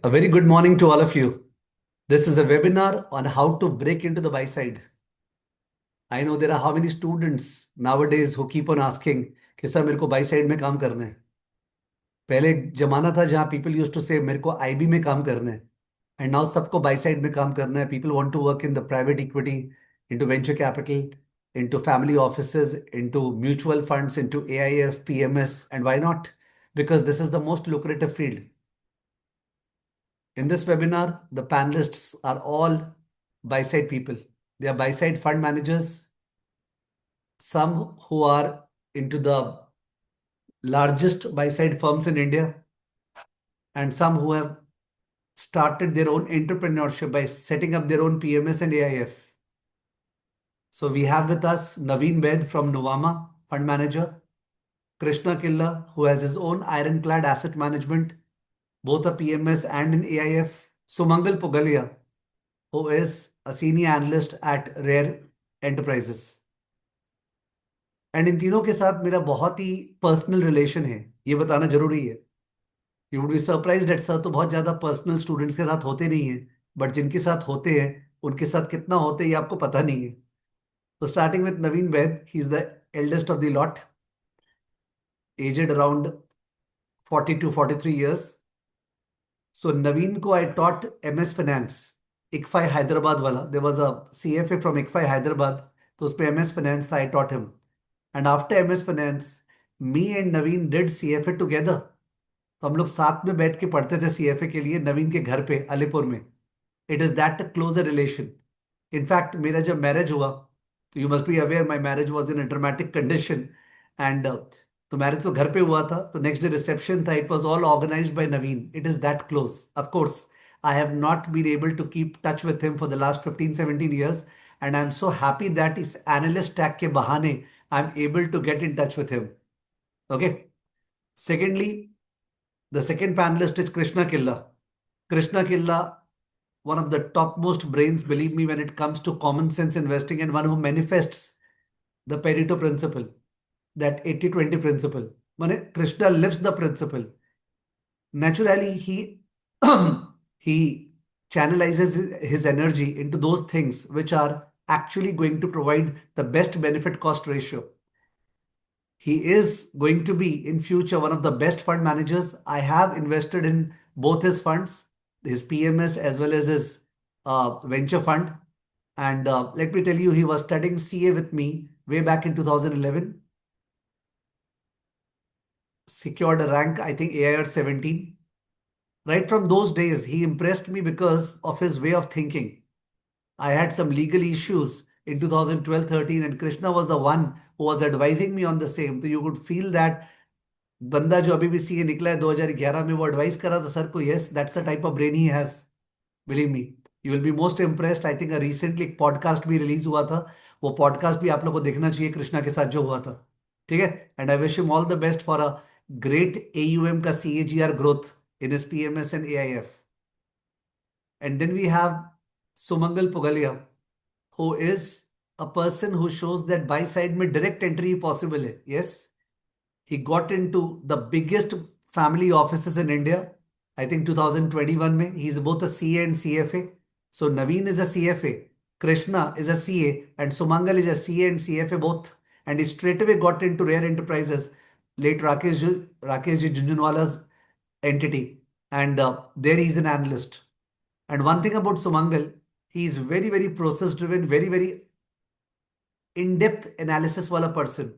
A very good morning to all of you. This is a webinar on how to break into the buy side. I know there are how many students nowadays who keep on asking कि sir मेरे को buy side में काम करना है. पहले एक जमाना था जहां people used to say मेरे को IB में काम करना है. And now सबको buy side में काम करना है. People want to work in the private equity, into venture capital, into family offices, into mutual funds, into AIF, PMS, and why not? Because this is the most lucrative field. In this webinar, the panelists are all buy-side people. They are buy-side fund managers, some who are into the largest buy-side firms in India, and some who have started their own entrepreneurship by setting up their own PMS and AIF. So we have with us Naveen Ved from Nuvama, fund manager, Krishna Killa, who has his own ironclad asset management, both a PMS and an AIF, Sumangal Pugalia, who is a senior analyst at Rare Enterprises. And in तीनों के साथ मेरा बहुत ही personal relation है, ये बताना जरूरी है. You would be surprised that sir तो बहुत ज्यादा पर्सनल स्टूडेंट्स के साथ होते नहीं है, बट जिनके साथ होते हैं उनके साथ कितना होते हैं ये आपको पता नहीं है. तो starting with Naveen Vaid, he is the eldest of the lot, aged around 42-43 years. So Naveen ko I taught MS Finance, ICFI Hyderabad wala. There was a CFA from ICFI Hyderabad, तो उस पे MS Finance था, I taught him. And after MS Finance, me and Naveen did CFA together. तो हम लोग साथ में बैठ के पढ़ते थे CFA के लिए नवीन के घर पे अलीपुर में. It is that close a relation. In fact मेरा जब मैरिज हुआ, तो you must be aware my marriage was in a dramatic condition. And तो मैरिज तो घर पे हुआ था, तो नेक्स्ट डे रिसेप्शन था. It was all organised by Naveen. It is that close. Of course I have not been able to keep touch with him for the last 15-17 years. And I am so happy that इस analyst tag के बहाने I am able to get in touch with him. Okay. Secondly, the second panelist is Krishna Killa. Krishna Killa, one of the topmost brains, believe me, when it comes to common sense investing, and one who manifests the Pareto principle, that 80-20 principle. Mane, Krishna lives the principle. Naturally, he he channelizes his energy into those things which are actually going to provide the best benefit cost ratio. He is going to be in future one of the best fund managers. I have invested in both his funds, his PMS as well as his venture fund. And let me tell you, he was studying CA with me way back in 2011, secured a rank, I think AIR 17. Right from those days, he impressed me because of his way of thinking. I had some legal issues in 2012-13, and Krishna was the one who was advising me on the same. So you could feel that बंदा जो अभी भी CA निकला है 2011 में, वो advice करा था सर को. Yes, that's the type of brain he has. Believe me, you will be most impressed. I think recently एक पॉडकास्ट भी रिलीज हुआ था. वो पॉडकास्ट भी आप लोग को देखना चाहिए, कृष्णा के साथ जो हुआ था. ठीक है. And I wish him all the best for a great AUM का CAGR growth in his PMS and AIF. And then we have Sumangal Pugalia, who is a person who shows that buy side में direct entry possible है. Yes, he got into the biggest family offices in India. I think 2021 में. He is both a CA and CFA. So Naveen is a CFA, Krishna is a CA, and Sumangal is a CA and CFA both. And he straight away got into Rare Enterprises, late Rakesh ji Jhunjhunwala's entity. And there he is an analyst. And one thing about Sumangal, he is very, very process driven, very, very in-depth analysis wala person.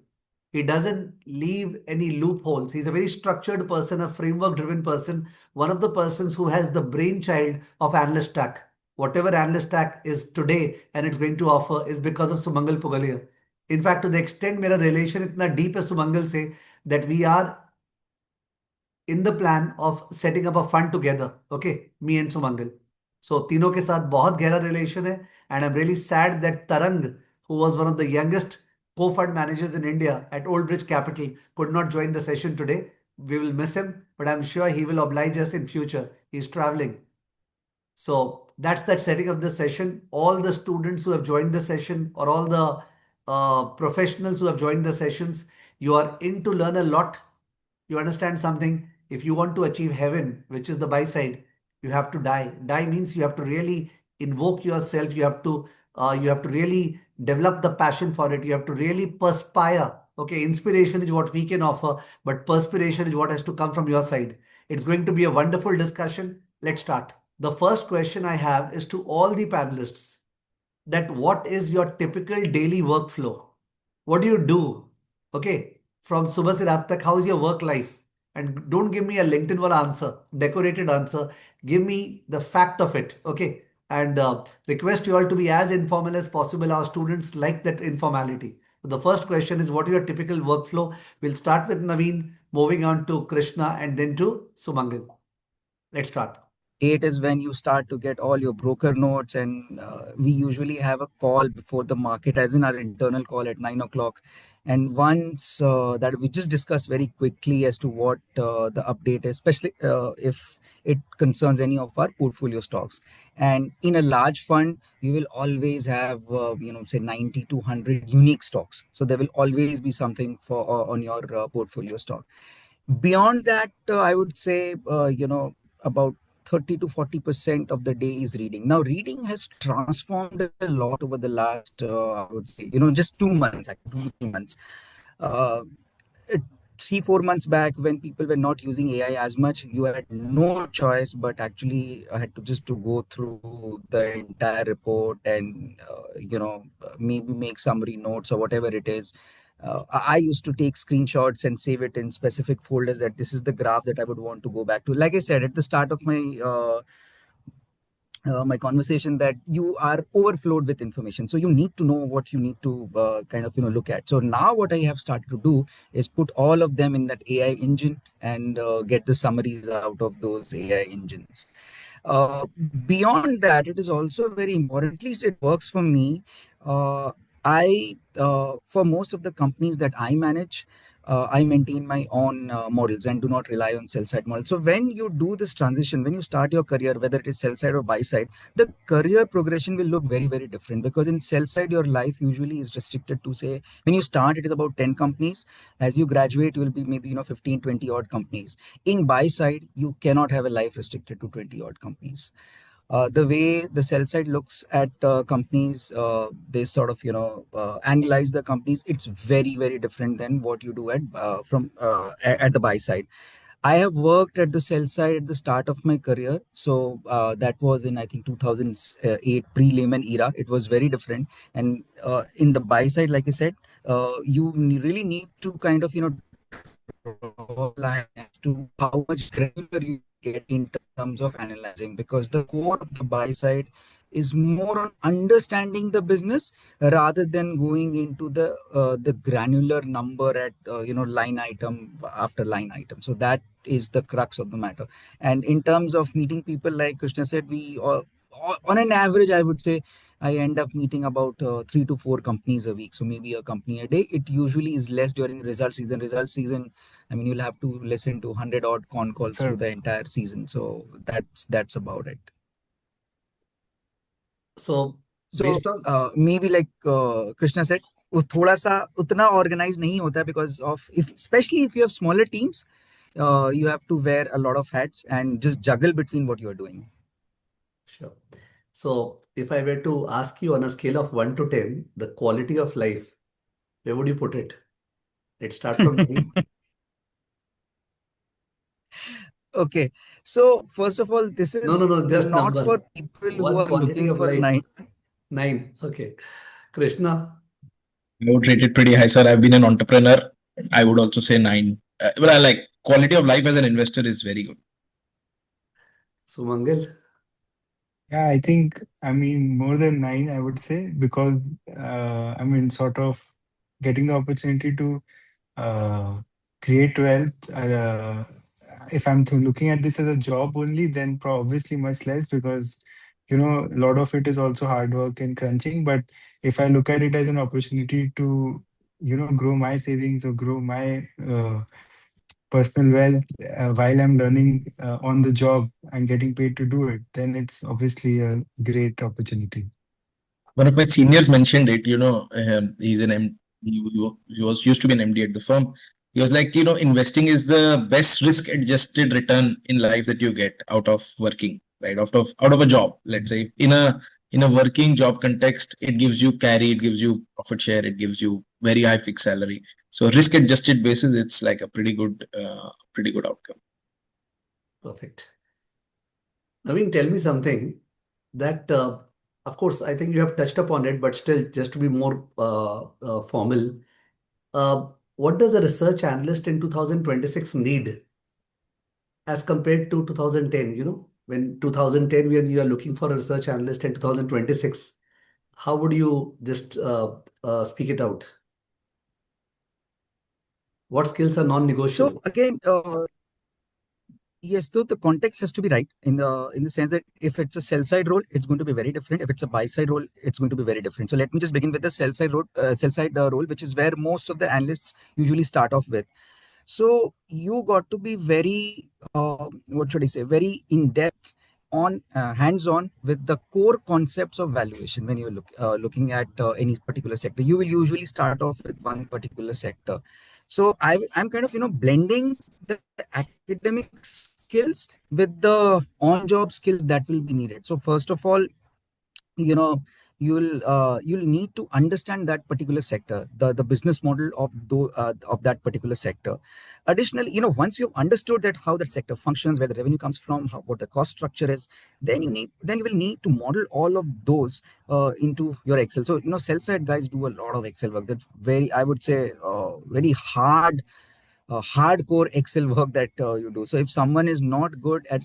He doesn't leave any loopholes. He's a very structured person, a framework-driven person, one of the persons who has the brainchild of Analyst Stack. Whatever Analyst Stack is today and it's going to offer is because of Sumangal Pugalia. In fact, to the extent मेरा relation इतना deep है Sumangal से, that we are in the plan of setting up a fund together. Okay, me and Sumangal. So तीनों के साथ बहुत गहरा relation है, and I'm really sad that Tarang, who was one of the youngest co-fund managers in India at Old Bridge Capital, could not join the session today. We will miss him, but I'm sure he will oblige us in future. He's traveling. So that's that setting of the session. All the students who have joined the session, or all the professionals who have joined the sessions, you are in to learn a lot. You understand something. If you want to achieve heaven, which is the buy side, You have to die. Die means you have to really invoke yourself. You have to really develop the passion for it. You have to really perspire. Okay, inspiration is what we can offer, but perspiration is what has to come from your side. It's going to be a wonderful discussion. Let's start. The first question I have is to all the panelists, that what is your typical daily workflow? What do you do? Okay, from Subha se Raat tak, how's your work life? And don't give me a LinkedIn wala answer, decorated answer. Give me the fact of it. Okay, and request you all to be as informal as possible. Our students like that informality. So the first question is, what is your typical workflow? We'll start with Naveen, moving on to Krishna, and then to Sumangal. Let's start. 8 is when you start to get all your broker notes, and we usually have a call before the market, as in our internal call at 9 o'clock. And once that we just discuss very quickly as to what the update is, especially if it concerns any of our portfolio stocks. And in a large fund, you will always have, say 90 to 100 unique stocks. So there will always be something for on your portfolio stock. Beyond that, I would say, about 30 to 40% of the day is reading. Now, reading has transformed a lot over the last, I would say, just 2 months, actually, 2 to 3 months. Uh, it- 3 4 months back, when people were not using AI as much, you had no choice but actually had to just to go through the entire report and maybe make summary notes or whatever it is. I used to take screenshots and save it in specific folders, that this is the graph that I would want to go back to. Like I said at the start of my conversation, that you are overflowed with information, so you need to know what you need to kind of look at. So now what I have started to do is put all of them in that AI engine and get the summaries out of those AI engines. uh, Beyond that, it is also very important, at least it works for me. I for most of the companies that I manage, I maintain my own models and do not rely on sell side models. So when you do this transition, when you start your career, whether it is sell side or buy side, the career progression will look very, very different, because in sell side, your life usually is restricted to, say, when you start, it is about 10 companies. As you graduate, you will be maybe 15, 20 odd companies. In buy side, you cannot have a life restricted to 20 odd companies. The way the sell side looks at companies, they sort of analyze the companies. It's very, very different than what you do at the buy side. I have worked at the sell side at the start of my career. So that was in, I think, 2008, pre-Lehman era. It was very different. And in the buy side, like I said, you really need to kind of, draw a line as to how much granular you get in terms of analyzing, because the core of the buy side is more on understanding the business rather than going into the granular number at line item after line item. So that is the crux of the matter. And in terms of meeting people, like Krishna said, we on an average, I would say, I end up meeting about 3 to 4 companies a week. So maybe a company a day. It usually is less during result season. Result season, I mean, you'll have to listen to 100 odd con calls through Sir, the entire season. So that's about it. So, So based on maybe like Krishna said, वो थोड़ा सा उतना organized नहीं होता, because of, if especially if you have smaller teams, you have to wear a lot of hats and just juggle between what you are doing. Sure. So, if I were to ask you on a scale of 1 to 10, the quality of life, where would you put it? Let's start from Naveen. Okay, so first of all, this No, no, is no, just not number. for people who One are quality looking of for life, night. 9. Okay. Krishna, I would rate it pretty high, sir. I've been an entrepreneur. I would also say 9. But I like quality of life as an investor is very good. Sumangal. Yeah, I think, I mean, more than nine, I would say, because I mean, sort of getting the opportunity to uh, create wealth. If I'm looking at this as a job only, then obviously much less, because a lot of it is also hard work and crunching. But if I look at it as an opportunity to grow my savings or grow my personal wealth while I'm learning on the job and getting paid to do it, then it's obviously a great opportunity. One of my seniors mentioned it. He's an he was used to be an MD at the firm. He was like, investing is the best risk-adjusted return in life that you get out of working. right? Out of a job, let's say in a working job context, it gives you carry, it gives you profit share, it gives you very high fixed salary. So risk adjusted basis, it's like a pretty good outcome. Perfect. Naveen, tell me something that, of course, I think you have touched upon it, but still, just to be more formal, what does a research analyst in 2026 need as compared to 2010? When 2010, when you are looking for a research analyst in 2026, how would you just speak it out? What skills are non-negotiable? So again, yes, though the context has to be right in the sense that if it's a sell side role, it's going to be very different. If it's a buy side role, it's going to be very different. So let me just begin with the sell side role, which is where most of the analysts usually start off with. So you got to be very, what should I say, very in depth on hands-on with the core concepts of valuation when you're looking at any particular sector. You will usually start off with one particular sector. So I'm kind of blending the academic skills with the on-job skills that will be needed. So first of all, you know you'll need to understand that particular sector, the business model of that particular sector. Additionally, once you've understood that how that sector functions, where the revenue comes from, what the cost structure is, then you will need to model all of those into your Excel. So sell side guys do a lot of Excel work. That's very, I would say, very hardcore Excel work that you do. So if someone is not good at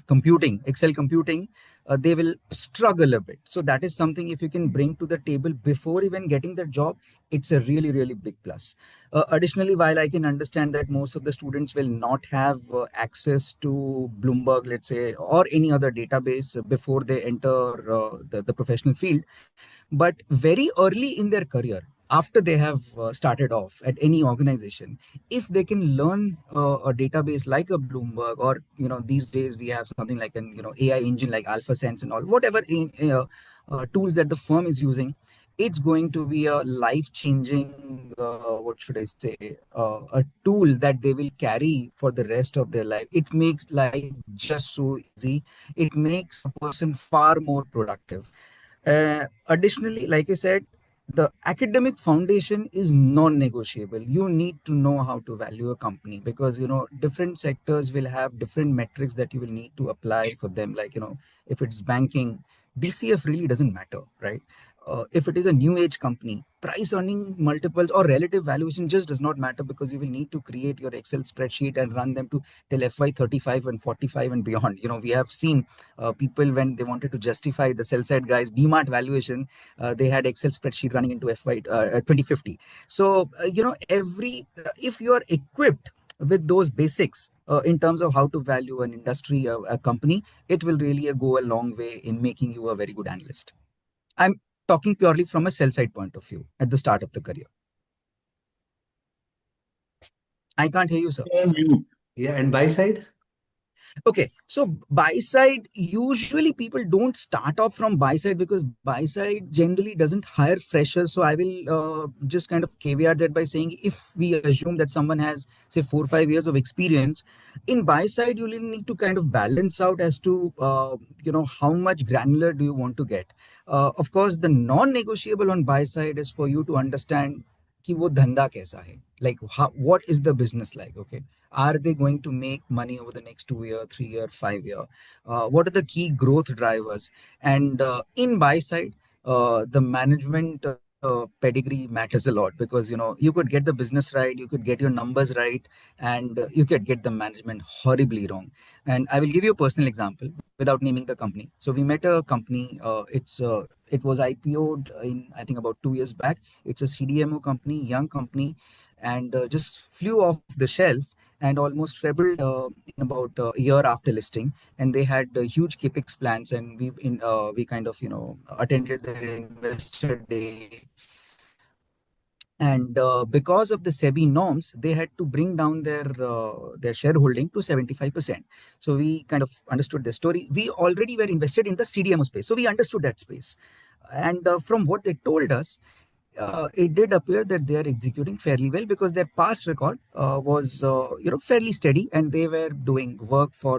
computing, Excel computing, they will struggle a bit. So that is something, if you can bring to the table before even getting the job, it's a really, really big plus. Additionally, while I can understand that most of the students will not have access to Bloomberg, let's say, or any other database before they enter the professional field, but very early in their career, after they have started off at any organization, if they can learn a database like a Bloomberg, or these days we have something like an AI engine like AlphaSense and all, whatever tools that the firm is using, it's going to be a life changing, what should I say, a tool that they will carry for the rest of their life. It makes life just so easy. It makes a person far more productive. Additionally, like I said, the academic foundation is non-negotiable. You need to know how to value a company, because different sectors will have different metrics that you will need to apply for them. Like if it's banking, DCF really doesn't matter, right? If it is a new age company, price earning multiples or relative valuation just does not matter, because you will need to create your Excel spreadsheet and run them to till FY35 and 45 and beyond. We have seen people, when they wanted to justify the sell side guys DMART valuation, they had Excel spreadsheet running into FY 2050. So every if you are equipped with those basics in terms of how to value an industry, a company, it will really go a long way in making you a very good analyst. I'm talking purely from a sell side point of view at the start of the career. I can't hear you, sir. Yeah, and buy side? Okay, so buy side, usually people don't start off from buy side, because buy side generally doesn't hire freshers. So I will just kind of caveat that by saying, if we assume that someone has say 4 or 5 years of experience in buy side, you will need to kind of balance out as to how much granular do you want to get. Of course, the non-negotiable on buy side is for you to understand कि वो धंधा कैसा है, like what is the business like, okay? Are they going to make money over the next 2 year, 3 year, 5 year? What are the key growth drivers? And in buy side, the management pedigree matters a lot, because you could get the business right, you could get your numbers right, and you could get the management horribly wrong. And I will give you a personal example without naming the company. So we met a company. It was IPO'd in, I think, about 2 years back. It's a CDMO company, young company, and just flew off the shelf and almost trebled in about a year after listing. And they had huge capex plans, and we kind of attended their investor day. And because of the SEBI norms, they had to bring down their shareholding to 75%. So we kind of understood the story. We already were invested in the CDMO space, so we understood that space. And from what they told us, it did appear that they are executing fairly well, because their past record was fairly steady, and they were doing work for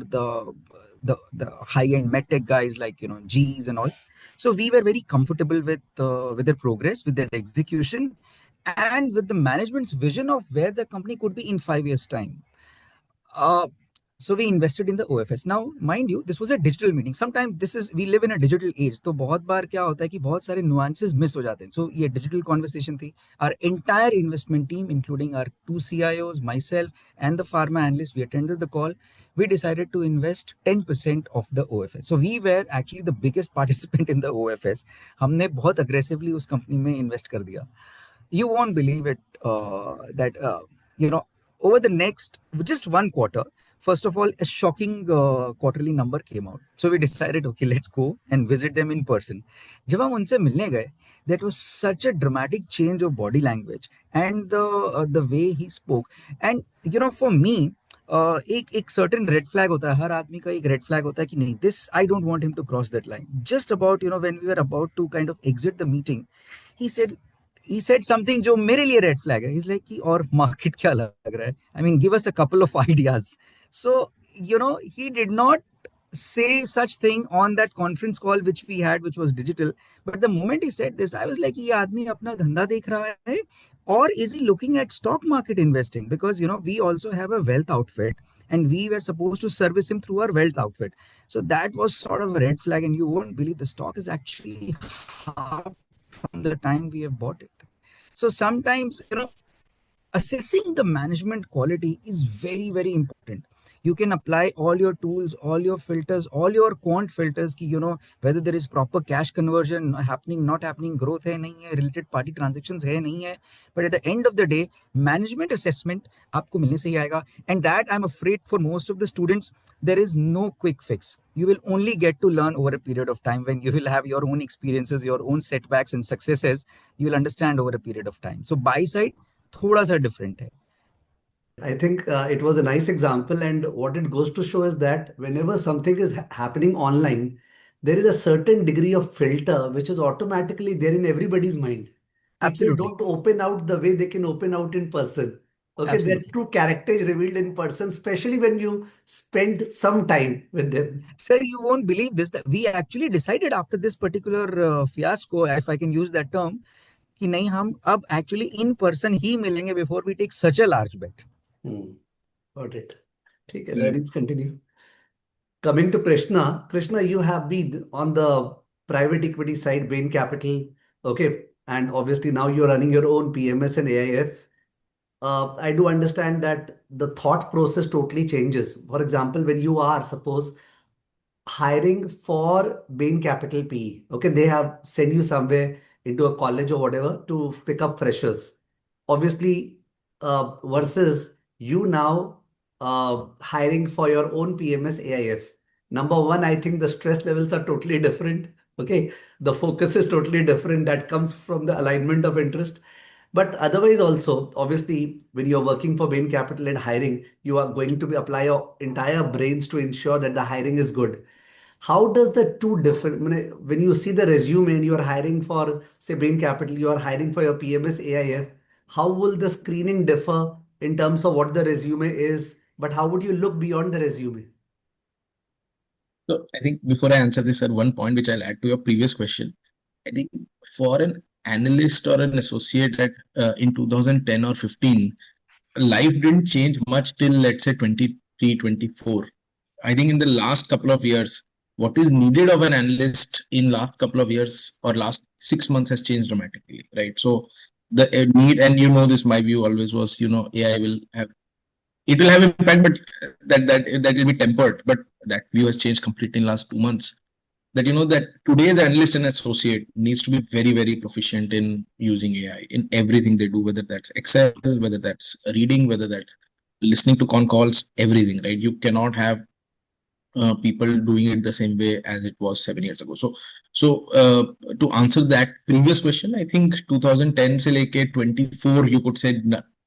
the high-end medtech guys like G's and all. So we were very comfortable with their progress, with their execution, and with the management's vision of where the company could be in 5 years' time. Uh, so we invested in the OFS. Now, mind you, this was a digital meeting. Sometimes we live in a digital age. तो बहुत बार क्या होता है कि बहुत सारे nuances miss हो जाते हैं. So ये digital conversation थी. Our entire investment team, including our two CIOs, myself, and the pharma analyst, we attended the call. We decided to invest 10% of the OFS. So we were actually the biggest participant in the OFS. हमने बहुत aggressively उस company में invest कर दिया. You won't believe it that over the next just one quarter, first of all, a shocking quarterly number came out. So we decided, okay, let's go and visit them in person. जब हम उनसे मिलने गए, that was such a dramatic change of body language and the way he spoke. And for me, एक certain red flag होता है, हर आदमी का एक red flag होता है कि नहीं, this I don't want him to cross that line. Just about when we were about to kind of exit the meeting, he said something जो मेरे लिए red flag है. He's like कि और market क्या लग रहा है? I mean, give us a couple of ideas. So he did not say such thing on that conference call which we had, which was digital. But the moment he said this, I was like, ये आदमी अपना धंधा देख रहा है, or is he looking at stock market investing? Because we also have a wealth outfit, and we were supposed to service him through our wealth outfit. So that was sort of a red flag, and you won't believe the stock is actually half from the time we have bought it. So sometimes, assessing the management quality is very, very important. You can apply all your tools, all your filters, all your quant filters, ki, whether there is proper cash conversion happening, not happening, growth hai, nahi hai, related party transactions hai, nahi hai. But at the end of the day, management assessment aapko milne se hi aayega. And that, I'm afraid, for most of the students, there is no quick fix. You will only get to learn over a period of time. When you will have your own experiences, your own setbacks and successes, you will understand over a period of time. So buy side, थोड़ा सा different है. I think it was a nice example, and what it goes to show is that whenever something is happening online, there is a certain degree of filter which is automatically there in everybody's mind. People Absolutely. don't open out the way they can open out in person. Okay, their Absolutely. true character is revealed in person, especially when you spend some time with them. Sir, you won't believe this, that we actually decided after this particular fiasco, if I can use that term, कि नहीं हम अब actually in person ही मिलेंगे before we take such a large bet. Got it. ठीक है, learnings continue. Coming to Krishna, Krishna, you have been on the private equity side, Bain Capital, okay, and obviously now you're running your own PMS and AIF. I do understand that the thought process totally changes. For example, when you are, suppose, hiring for Bain Capital PE, okay, they have sent you somewhere into a college or whatever to pick up freshers. Obviously, versus you now hiring for your own PMS AIF. Number one, I think the stress levels are totally different. Okay, the focus is totally different. That comes from the alignment of interest. But otherwise, also, obviously, when you're working for Bain Capital and hiring, you are going to be apply your entire brains to ensure that the hiring is good. How does the two different, when you see the resume and you are hiring for, say, Bain Capital, you are hiring for your PMS AIF, how will the screening differ in terms of what the resume is? But how would you look beyond the resume? So I think before I answer this, at one point which I'll add to your previous question, I think for an analyst or an associate at in 2010 or 15, life didn't change much till let's say 23, 24. I think in the last couple of years, what is needed of an analyst in last couple of years or last 6 months has changed dramatically, right? So the need, and this, my view always was, AI will have impact, but that will be tempered. But that view has changed completely in last 2 months. That that today's analyst and associate needs to be very, very proficient in using AI in everything they do, whether that's Excel, whether that's reading, whether that's listening to con calls, everything, right? You cannot have people doing it the same way as it was 7 years ago. So to answer that previous question, I think 2010 se leke 24, you could say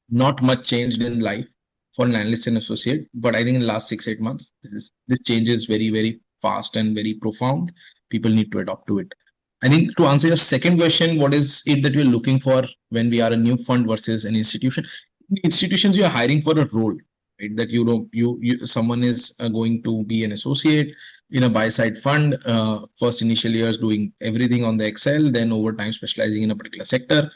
not much changed in life for an analyst and associate. But I think in the last 6-8 months, this change is very, very fast and very profound. People need to adopt to it. I think to answer your second question, what is it that we're looking for when we are a new fund versus an institution? In institutions, you're hiring for a role, right? That someone is going to be an associate in a buy side fund, first initial years doing everything on the Excel, then over time specializing in a particular sector.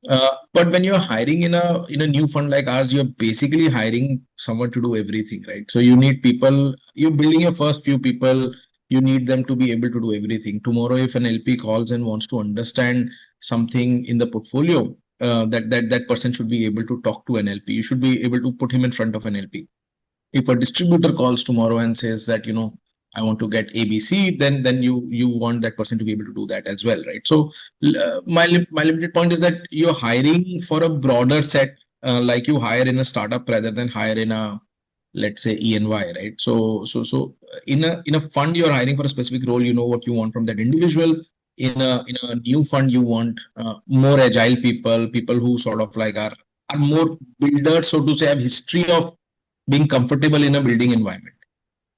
But when you're hiring in a new fund like ours, you're basically hiring someone to do everything, right? So you need people. You're building your first few people. You need them to be able to do everything. Tomorrow, if an LP calls and wants to understand something in the portfolio, that person should be able to talk to an LP. You should be able to put him in front of an LP. If a distributor calls tomorrow and says that, I want to get ABC, then you want that person to be able to do that as well, right? So my limited point is that you're hiring for a broader set, like you hire in a startup rather than hire in a, let's say, ENY, right? So in a fund, you're hiring for a specific role. You know what you want from that individual. In a new fund, you want more agile people who sort of like are more builders, so to say, have history of being comfortable in a building environment.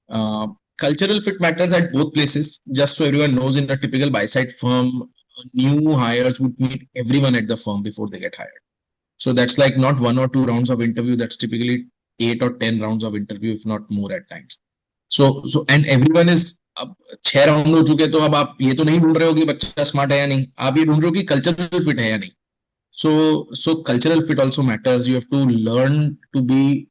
Uh, Cultural fit matters at both places. Just so everyone knows, in a typical buy side firm, new hires would meet everyone at the firm before they get hired. So that's like not 1 or 2 rounds of interview. That's typically 8 or 10 rounds of interview, if not more at times. So and everyone is, अब 6 round हो चुके, तो अब आप ये तो नहीं ढूंढ रहे हो कि बच्चा स्मार्ट है या नहीं, आप ये ढूंढ रहे हो कि कल्चरल फिट है या नहीं. So cultural fit also matters. You have to learn to be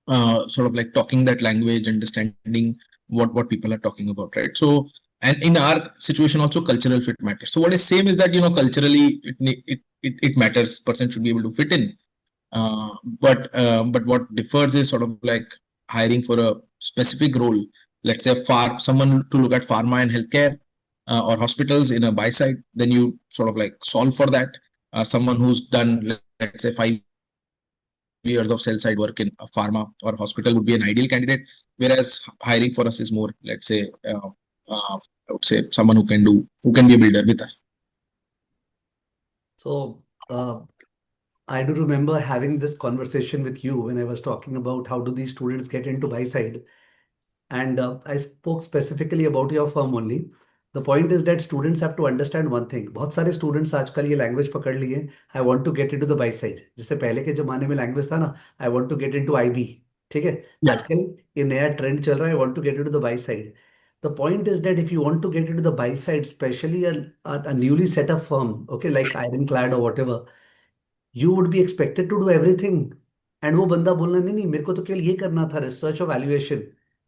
sort of like talking that language, understanding what people are talking about, right? So, and in our situation also, cultural fit matters. So what is same is that, culturally it matters. Person should be able to fit in. But what differs is sort of like hiring for a specific role. Let's say someone to look at pharma and healthcare, or hospitals in a buy side. Then you sort of like solve for that. Someone who's done, let's say, 5 years of sell side work in a pharma or hospital would be an ideal candidate, whereas hiring for us is more, let's say, I would say someone who can be a builder with us. So I do remember having this conversation with you when I was talking about how do these students get into buy side, and I spoke specifically about your firm only. The point is that students have to understand one thing. बहुत सारे students आजकल ये language पकड़ लिए. I want to get into the buy side. जैसे पहले के जमाने में language था ना, I want to get into IB. ठीक है. Yeah. आजकल ये नया trend चल रहा है. I want to get into the buy side. The point is that if you want to get into the buy side, especially a newly set up firm, okay, like Ironclad or whatever, you would be expected to do everything. And वो बंदा बोलना नहीं नहीं मेरे को तो केवल ये करना था, रिसर्च और वैल्यूएशन.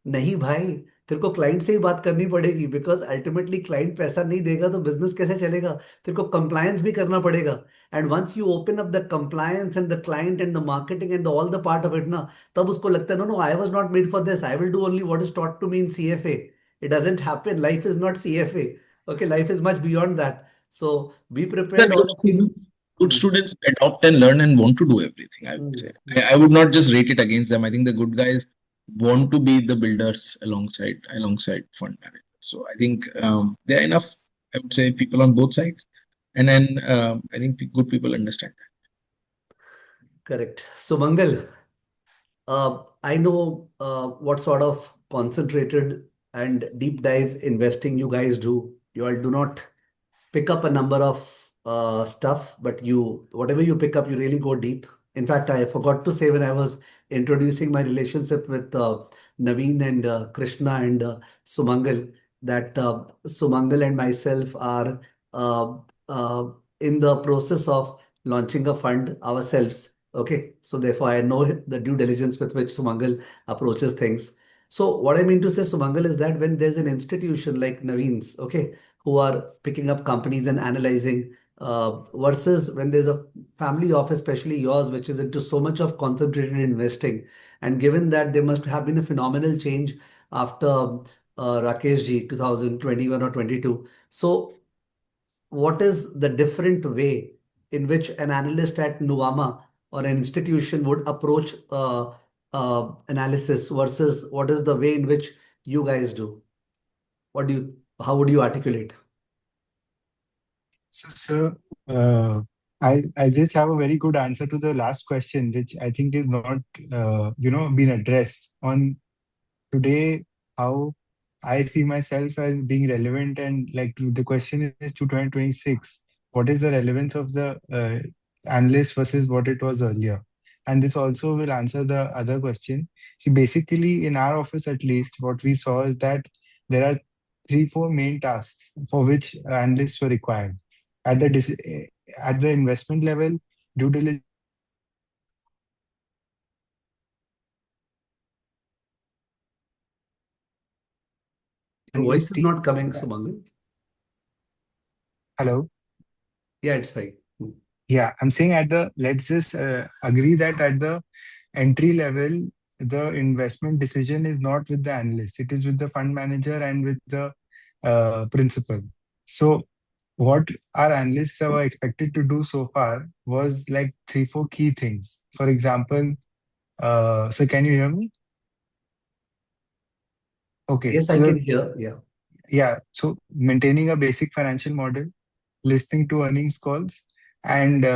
नहीं भाई, तेरे को क्लाइंट से ही बात करनी पड़ेगी, बिकॉज अल्टीमेटली क्लाइंट पैसा नहीं देगा तो बिजनेस कैसे चलेगा. तेरे को कंप्लायंस भी करना पड़ेगा. And once you open up the compliance and the client and the marketing and all the part of it ना, तब उसको लगता है no no I was not made for this, I will do only what is taught to me in CFA. It doesn't happen. Life is not CFA. Okay, life is much beyond that. So be prepared all of you. Good students adopt and learn and want to do everything, I would say. I would not just rate it against them. I think the good guys want to be the builders alongside fund managers. So I think there are enough, I would say, people on both sides. And then I think good people understand that. Correct. So Mangal, I know what sort of concentrated and deep dive investing you guys do. You all do not pick up a number of stuff, but whatever you pick up, you really go deep. In fact, I forgot to say when I was introducing my relationship with Naveen and Krishna and Sumangal, that Sumangal and myself are uh, uh, in the process of launching a fund ourselves. Okay, so therefore I know the due diligence with which Sumangal approaches things. So what I mean to say, Sumangal, is that when there's an institution like Naveen's, okay, who are picking up companies and analyzing, versus when there's a family office, especially yours, which is into so much of concentrated investing. And given that there must have been a phenomenal change after Rakesh ji 2021 or 22. So what is the different way in which an analyst at Nuvama or an institution would approach analysis versus what is the way in which you guys do? How would you articulate? So, sir, I just have a very good answer to the last question, which I think is not, been addressed on today. How I see myself as being relevant, and like the question is to 2026. What is the relevance of the analyst versus what it was earlier? And this also will answer the other question. See, basically, in our office at least, what we saw is that there are three, four main tasks for which analysts were required. At the at the investment level, due diligence is one task. Your voice Analyst is team. not coming, Sumangal. Hello. Yeah, it's fine. Yeah, I'm saying at the, let's just agree that at the entry level, the investment decision is not with the analyst, it is with the fund manager and with the principal. So, what our analysts were expected to do so far was like three, four key things. For example, so can you hear me? Okay, Yes, I so can hear. Yeah. yeah, so maintaining a basic financial model, listening to earnings calls, and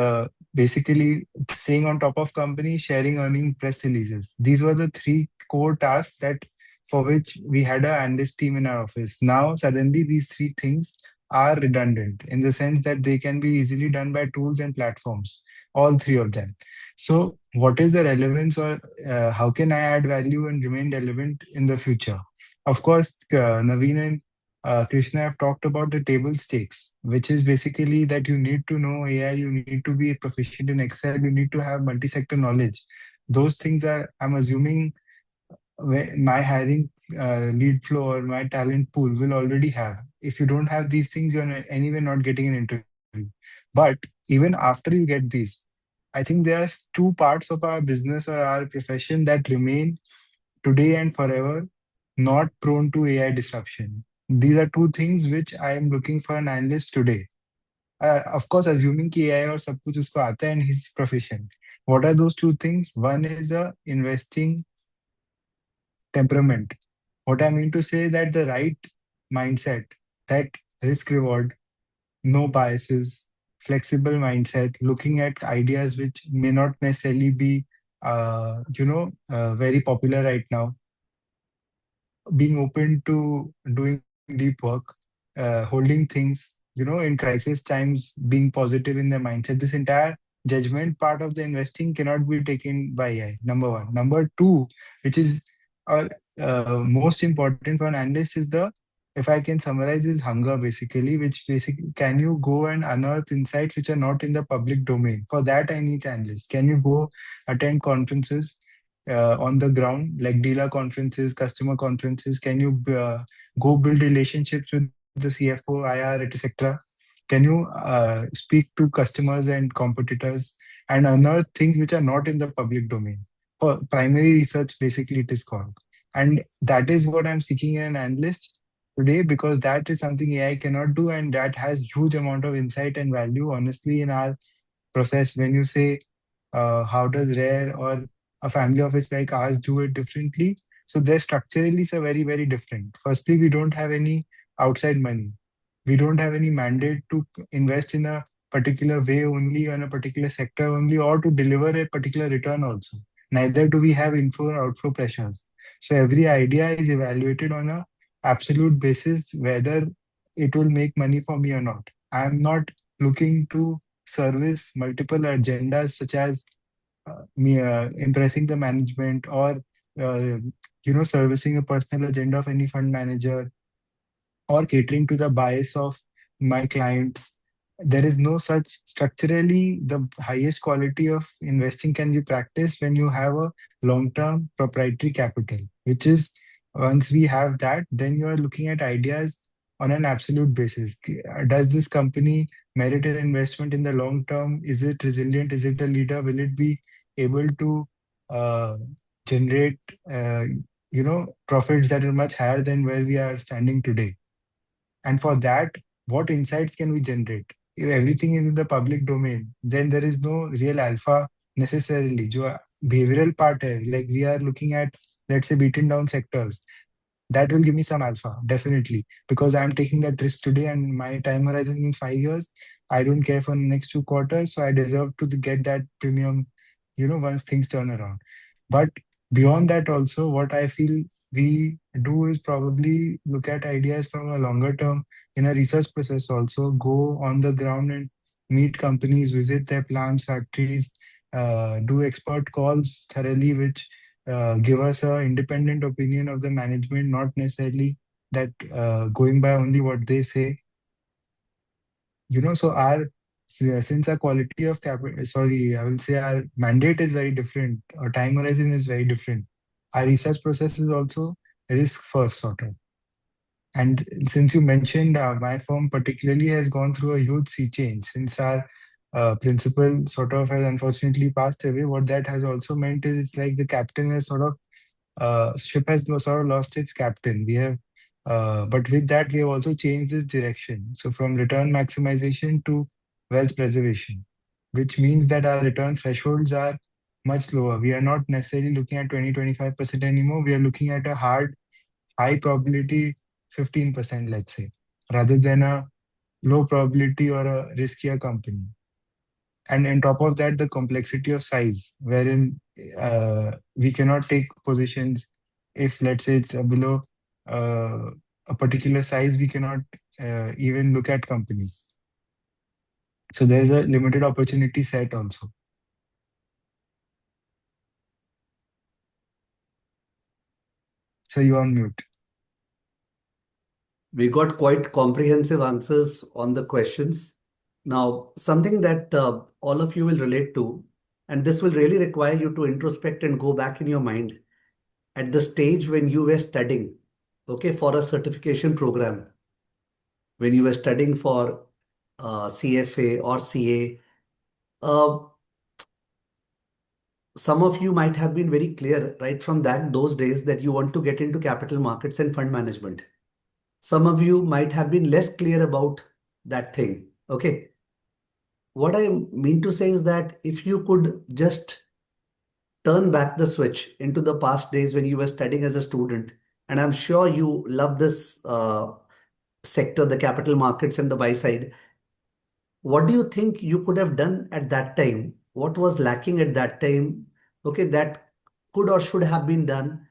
basically staying on top of company, sharing earning press releases. These were the three core tasks that for which we had an analyst team in our office. Now, suddenly, these three things are redundant in the sense that they can be easily done by tools and platforms, all three of them. So, what is the relevance, or how can I add value and remain relevant in the future? Of course, Naveen and Krishna have talked about the table stakes, which is basically that you need to know AI, you need to be proficient in Excel, you need to have multi-sector knowledge. Those things are, I'm assuming, my hiring lead flow or my talent pool will already have. If you don't have these things, you're anyway not getting an interview. But even after you get these, I think there are two parts of our business or our profession that remain today and forever not prone to AI disruption. These are two things which I am looking for an analyst today. Of course, assuming कि AI और सब कुछ उसको आता है and he's proficient. What are those two things? One is a investing temperament. What I mean to say that the right mindset, that risk reward, no biases, flexible mindset, looking at ideas which may not necessarily be, very popular right now, being open to doing deep work, holding things, in crisis times, being positive in their mindset. This entire judgment part of the investing cannot be taken by AI, number one. Number two, which is uh, most important for an analyst, is the, if I can summarize, is hunger basically, which basically, can you go and unearth insights which are not in the public domain? For that, I need analysts. Can you go attend conferences on the ground, like dealer conferences, customer conferences? Can you go build relationships with the CFO, IR, etc.? Can you speak to customers and competitors and unearth things which are not in the public domain? For primary research, basically, it is called. And that is what I'm seeking in an analyst today, because that is something AI cannot do, and that has huge amount of insight and value, honestly, in our process. When you say how does rare or a family office like ours do it differently, so they're structurally so very, very different. Firstly, we don't have any outside money. We don't have any mandate to invest in a particular way only, on a particular sector only, or to deliver a particular return also. Neither do we have inflow or outflow pressures. So every idea is evaluated on a absolute basis whether it will make money for me or not. I am not looking to service multiple agendas, such as me impressing the management, or uh, servicing a personal agenda of any fund manager, or catering to the bias of my clients. There is no such. Structurally, the highest quality of investing can be practiced when you have a long-term proprietary capital, which is, once we have that, then you are looking at ideas on an absolute basis. Does this company merit an investment in the long term? Is it resilient? Is it a leader? Will it be able to uh, generate, profits that are much higher than where we are standing today? And for that, what insights can we generate? If everything is in the public domain, then there is no real alpha necessarily. जो behavioral part है, like we are looking at, let's say, beaten down sectors, that will give me some alpha, definitely, because I'm taking that risk today and my time horizon in 5 years. I don't care for the next 2 quarters, so I deserve to get that premium, once things turn around. But beyond that, also, what I feel we do is probably look at ideas from a longer term in a research process, also go on the ground and meet companies, visit their plants, factories, do expert calls thoroughly, which give us a independent opinion of the management, not necessarily that going by only what they say. So our since our quality of capital, sorry, I will say our mandate is very different. Our time horizon is very different. Our research process is also risk first sort of. And since you mentioned, my firm particularly has gone through a huge sea change since our principal sort of has unfortunately passed away. What that has also meant is it's like the captain has sort of ship has sort of lost its captain. But with that, we have also changed its direction. So from return maximization to wealth preservation, which means that our return thresholds are much lower. We are not necessarily looking at 20-25% anymore. We are looking at a hard, high probability 15%, let's say, rather than a low probability or a riskier company. And on top of that, the complexity of size, wherein we cannot take positions if, let's say, it's below uh, a particular size, we cannot even look at companies. So there's a limited opportunity set also. So you're on mute. We got quite comprehensive answers on the questions. Now, something that all of you will relate to, and this will really require you to introspect and go back in your mind at the stage when you were studying, okay, for a certification program, when you were studying for CFA or CA. Some of you might have been very clear right from those days that you want to get into capital markets and fund management. Some of you might have been less clear about that thing. Okay. What I mean to say is that if you could just turn back the switch into the past days when you were studying as a student, and I'm sure you love this sector, the capital markets and the buy side. What do you think you could have done at that time? What was lacking at that time? Okay, that could or should have been done.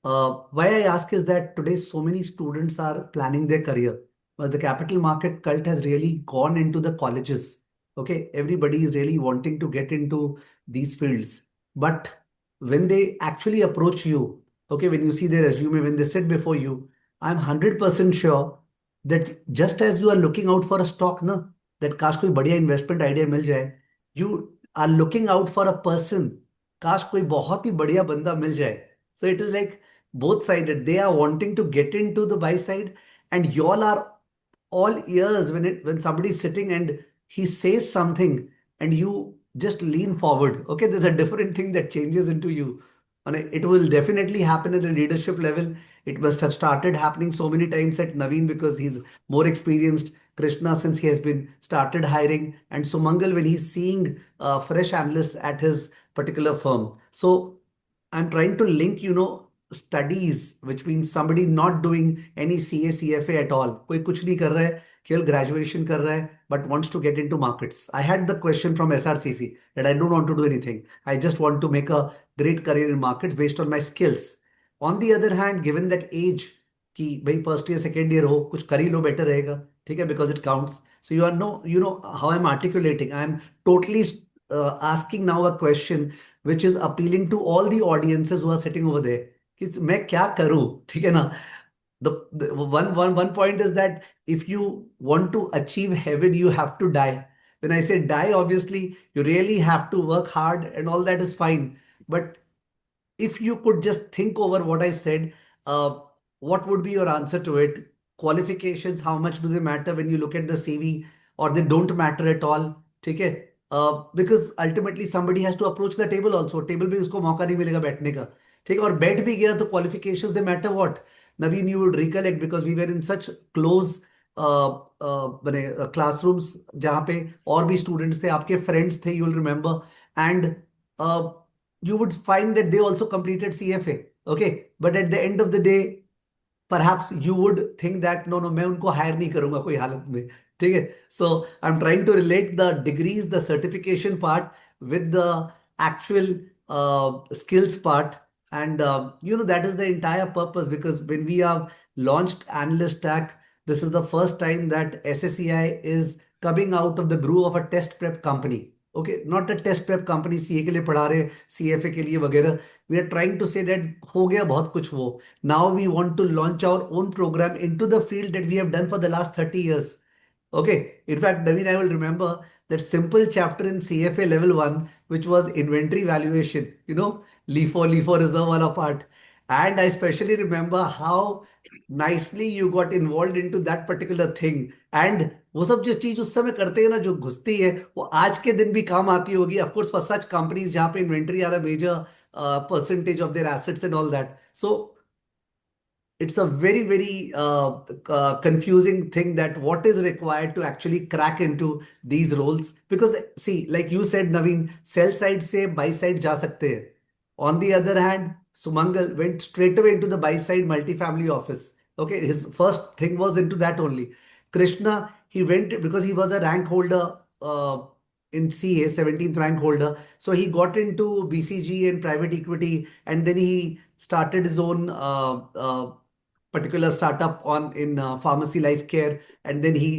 Why I ask is that today so many students are planning their career. Well, the capital market cult has really gone into the colleges. Okay, everybody is really wanting to get into these fields. But when they actually approach you, okay, when you see their resume, when they sit before you, I'm 100% sure that just as you are looking out for a stock, na, that काश कोई बढ़िया investment idea मिल जाए, you are looking out for a person, काश कोई बहुत ही बढ़िया बंदा मिल जाए. So it is like both sided. They are wanting to get into the buy side, and y'all are all ears when somebody is sitting and he says something and you just lean forward. Okay, there's a different thing that changes into you. And it will definitely happen at a leadership level. It must have started happening so many times at Naveen because he's more experienced. Krishna, since he has been started hiring, and Sumangal when he's seeing fresh analysts at his particular firm. So I'm trying to link, studies, which means somebody not doing any CA, CFA at all. कोई कुछ नहीं कर रहा है, केवल graduation कर रहा है, but wants to get into markets. I had the question from SRCC that I don't want to do anything. I just want to make a great career in markets based on my skills. On the other hand, given that age, कि भाई first year second year हो कुछ कर ही लो better रहेगा ठीक है because it counts so you are no you know how I am articulating I am totally asking now a question which is appealing to all the audiences who are sitting over there कि मैं क्या करूं ठीक है ना the one point is that if you want to achieve heaven you have to die. When I say die, obviously you really have to work hard and all that is fine, but if you could just think over what I said, what would be your answer to it? Qualifications, how much do they matter when you look at the CV, or they don't matter at all? Okay? Because ultimately somebody has to approach the table also. Table पे उसको मौका नहीं मिलेगा बैठने का. ठीक है और बैठ भी गया तो qualifications they matter what? Naveen, you would recollect because we were in such close classrooms जहाँ पे और भी students थे आपके friends थे, you'll remember, and uh, you would find that they also completed CFA. Okay, but at the end of the day, perhaps you would think that no, no, मैं उनको hire नहीं करूंगा कोई हालत में. ठीक है? So I'm trying to relate the degrees, the certification part with the actual skills part, and that is the entire purpose. Because when we have launched Analyst Stack, this is the first time that SSEI is coming out of the groove of a test prep company. Okay, not a test prep company CA के लिए पढ़ा रहे, CFA के लिए वगैरह। We are trying to say that हो गया बहुत कुछ वो, now we want to launch our own programme into the field that we have done for the last 30 years. Okay, in fact, Naveen, I will remember that simple chapter in CFA level 1, which was inventory valuation, LIFO, LIFO reserve wala part. And I especially remember how nicely you got involved into that particular thing. And वो सब जो चीज उस समय करते हैं ना, जो घुसती है, वो आज के दिन भी काम आती होगी, of course for such companies जहाँ पे inventory are a major percentage of their assets and all that. So it's a very very confusing thing that what is required to actually crack into these roles, because see, like you said, Naveen, sell side se buy side ja sakte hai. On the other hand, Sumangal went straight away into the buy side multifamily office. Okay, his first thing was into that only. Krishna, he went because he was a rank holder in CA, 17th rank holder, so he got into BCG and private equity, and then he started his own particular startup on in pharmacy life care, and then he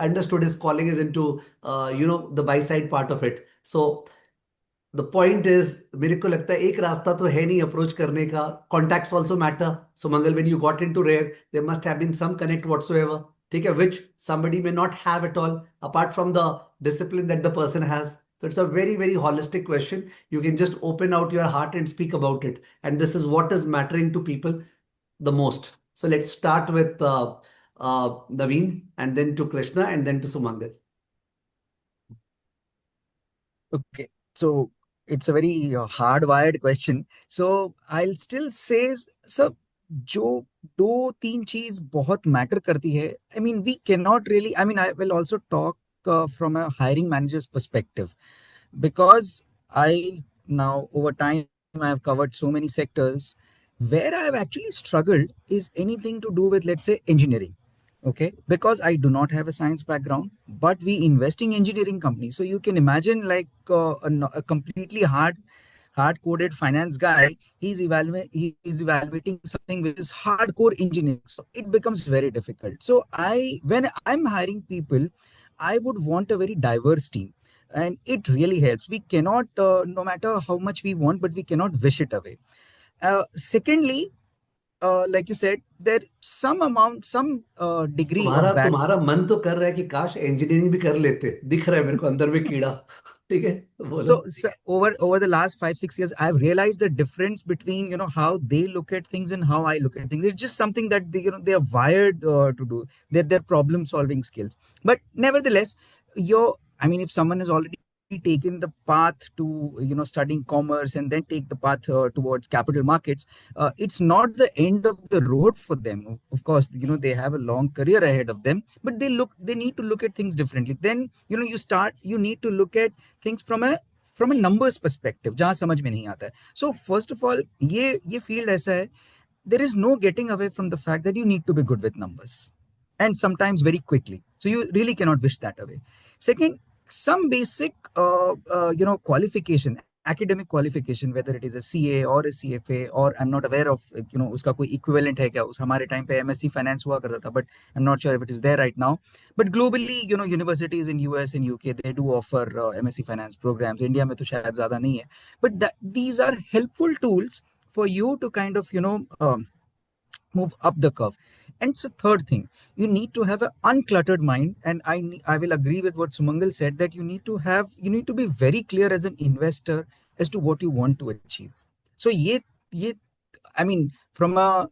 understood his calling is into the buy side part of it. So the point is, मेरे को लगता है एक रास्ता तो है नहीं approach करने का. Contacts also matter. So Mangal, when you got into Rare, there must have been some connect whatsoever, ठीक है, which somebody may not have at all, apart from the discipline that the person has. So it's a very very holistic question. You can just open out your heart and speak about it, and this is what is mattering to people the most. So let's start with Naveen, and then to Krishna, and then to Sumangal. Okay, so it's a very hardwired question. So I'll still say, so जो दो तीन चीज बहुत matter करती है. I mean, we cannot really, I mean, I will also talk from a hiring manager's perspective, because I now over time I have covered so many sectors. Where I have actually struggled is anything to do with, let's say, engineering. Okay, because I do not have a science background, but we investing engineering company, so you can imagine like a completely hard coded finance guy, he's evaluating something which is hardcore engineering, so it becomes very difficult. So I when I'm hiring people, I would want a very diverse team, and it really helps. We cannot no matter how much we want, but we cannot wish it away. Secondly, like you said, there some amount, some degree तुम्हारा of bad. तुम्हारा मन तो कर रहा है कि काश engineering भी कर लेते, दिख रहा है मेरे को अंदर में कीड़ा. ठीक है, बोलो. So over the last 5 6 years, I've realized the difference between how they look at things and how I look at things. It's just something that they are wired to do. Their problem solving skills. But nevertheless, your I mean, if someone has already taken the path to studying commerce and then take the path towards capital markets, it's not the end of the road for them. Of course, they have a long career ahead of them, but they need to look at things differently. Then you need to look at things from a numbers perspective, जहाँ समझ में नहीं आता है. So first of all, ये field ऐसा है, there is no getting away from the fact that you need to be good with numbers, and sometimes very quickly. So you really cannot wish that away. Second, some basic qualification, academic qualification, whether it is a CA or a CFA, or I'm not aware of उसका कोई equivalent है क्या. उस हमारे time पे MSc finance हुआ करता था, but I'm not sure if it is there right now. But globally, universities in US and UK, they do offer MSc finance programs. India में तो शायद ज़्यादा नहीं है. But these are helpful tools for you to kind of move up the curve. And so third thing, you need to have an uncluttered mind, and I will agree with what Sumangal said, that you need to be very clear as an investor as to what you want to achieve. So ye I mean, from a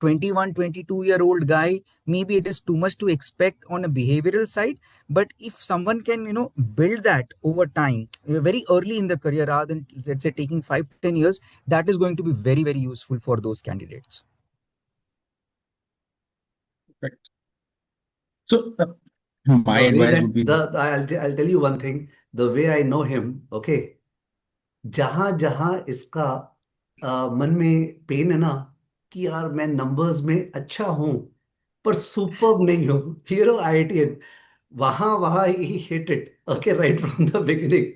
21 22 year old guy, maybe it is too much to expect on a behavioral side. But if someone can build that over time, very early in the career, rather than, let's say, taking 5 10 years, that is going to be very very useful for those candidates. Correct. So my The way advice would that be I'll tell you one thing. The way I know him, okay, जहां जहां इसका मन में pen है ना, कि यार मैं नंबर्स में अच्छा हूं पर सुपर नहीं हूं, IITN, वहां वहां ही hit it, okay, right from the beginning.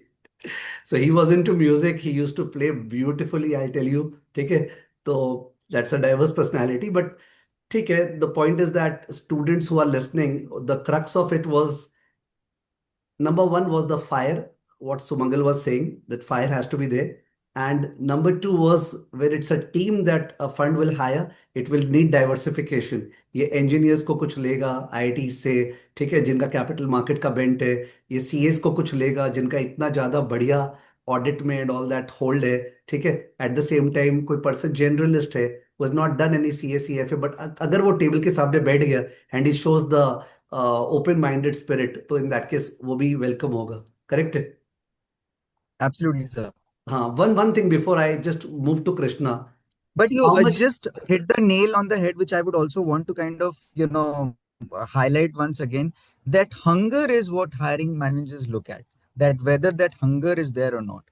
So he was into music. He used to play beautifully, I'll tell you. ठीक है, तो that's a diverse personality. But ठीक है, the point is that students who are listening, the crux of it was, number one was the fire. what Sumangal was saying, that fire has to be there. And number two was when it's a team that a fund will hire, it will need diversification. ये engineers को कुछ लेगा IIT से, ठीक है, जिनका capital market का bent है, ये CAs को कुछ लेगा जिनका इतना ज़्यादा बढ़िया audit में and all that hold है, ठीक है. At the same time कोई person generalist है, was not done any CA CFA, but अगर वो टेबल के सामने बैठ गया and he shows the open minded spirit, तो in that case वो भी welcome होगा. Correct? Absolutely, sir. One thing before I just move to Krishna. But you How much? just hit the nail on the head, which I would also want to kind of, highlight once again, that hunger is what hiring managers look at, that whether that hunger is there or not.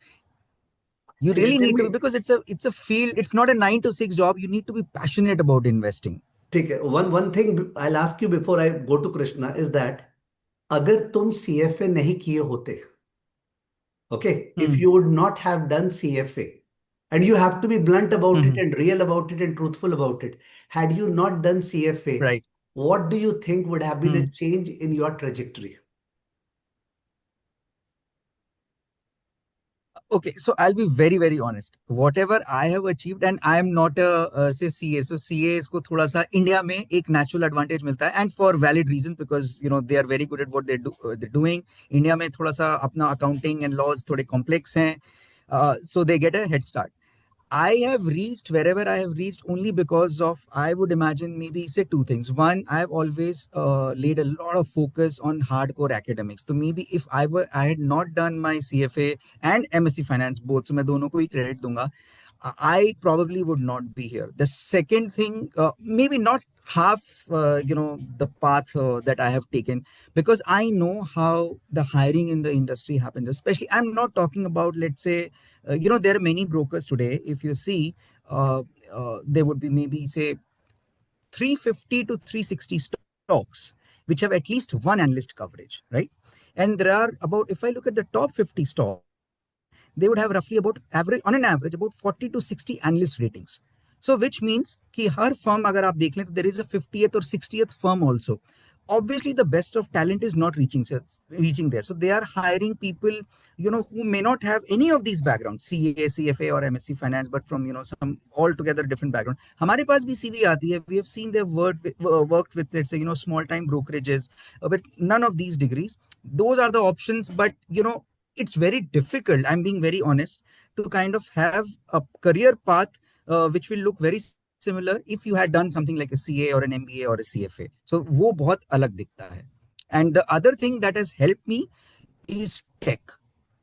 You ठीक है, really tell need to me. be, because it's a field, it's not a 9 to 6 job. You need to be passionate about investing. ठीक है, one thing I'll ask you before I go to Krishna is that अगर तुम CFA नहीं किए होते, okay, if Hmm. you would not have done CFA, and you have to be blunt about it Mhm. and real about it and truthful about it, had you not done CFA, Right. what do you think would have been a Hmm. change in your trajectory? Okay, so I'll be very, very honest. Whatever I have achieved, and I am not a say CA, so CA इसको थोड़ा सा India में एक natural advantage मिलता है, and for valid reasons, because they are very good at what they're doing. India में थोड़ा सा अपना accounting and laws थोड़े complex हैं, so they get a head start. I have reached wherever I have reached only because of, I would imagine, maybe say two things. One, I have always laid a lot of focus on hardcore academics. So maybe if I had not done my CFA and MSc Finance both, so मैं दोनों को ही credit दूंगा, I probably would not be here. The second thing, maybe not half, the path that I have taken, because I know how the hiring in the industry happens. Especially, I'm not talking about, let's say, there are many brokers today. If you see, uh, there would be maybe say 350 to 360 stocks which have at least one analyst coverage, right? And there are about, if I look at the top 50 stocks, they would have roughly about average, on an average, about 40 to 60 analyst ratings. So which means कि हर firm अगर आप देख लें तो there is a 50th or 60th firm also. Obviously, the best of talent is not reaching there. So they are hiring people, who may not have any of these backgrounds, CA, CFA, or MSc Finance, but from some altogether different background. हमारे पास भी CV आती है. We have seen they've worked with, let's say, small time brokerages with none of these degrees. Those are the options, but it's very difficult, I'm being very honest, to kind of have a career path which will look very similar if you had done something like a CA or an MBA or a CFA. So वो बहुत अलग दिखता है. And the other thing that has helped me is tech.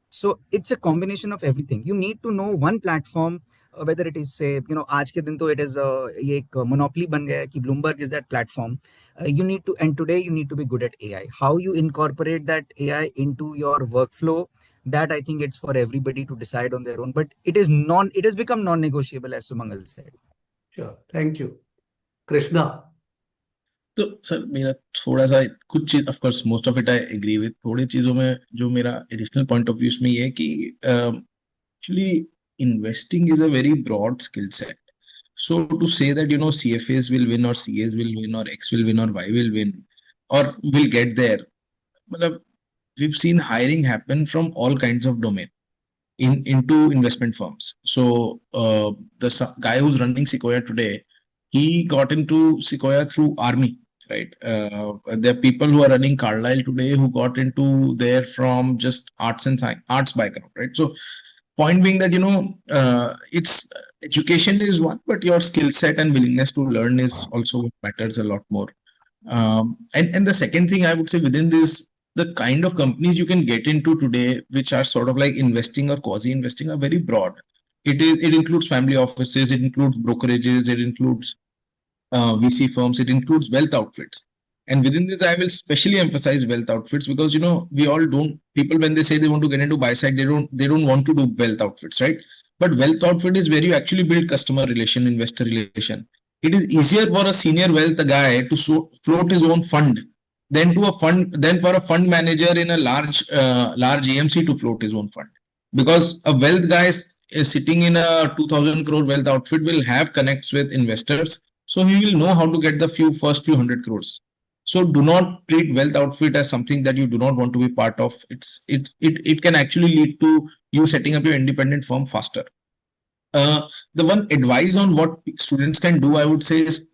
So it's a combination of everything. You need to know one platform, whether it is, say, आज के दिन तो it is ये एक monopoly बन गया है कि Bloomberg is that platform. And today you need to be good at AI. How you incorporate that AI into your workflow, that I think it's for everybody to decide on their own. But it has become non-negotiable, as Sumangal said. Sure, thank you. Krishna. तो sir मेरा थोड़ा सा कुछ चीज, of course most of it I agree with, थोड़ी चीजों में जो मेरा एडिशनल पॉइंट ऑफ व्यू इसमें ये है कि actually investing is a very broad skill set. So to say that CFAs will win or CAs will win or X will win or Y will win or will get there, मतलब we've seen hiring happen from all kinds of domain into investment firms. So the guy who's running Sequoia today, he got into Sequoia through army, right? There are people who are running Carlyle today who got into there from just arts and science, arts background, right? So point being that it's education is one, but your skill set and willingness to learn is also what matters a lot more. And the second thing I would say within this, the kind of companies you can get into today, which are sort of like investing or quasi investing, are very broad. It includes family offices, it includes brokerages, it includes VC firms, it includes wealth outfits. And within this, I will specially emphasize wealth outfits because we all don't, people when they say they want to get into buy side, they don't want to do wealth outfits, right? But wealth outfit is where you actually build customer relation, investor relation. It is easier for a senior wealth guy to float his own fund than for a fund manager in a large AMC to float his own fund. Because a wealth guy is sitting in a 2000 crore wealth outfit will have connects with investors. So he will know how to get the first few hundred crores. So do not treat wealth outfit as something that you do not want to be part of. It can actually lead to you setting up your independent firm faster. The one advice on what students can do, I would say, is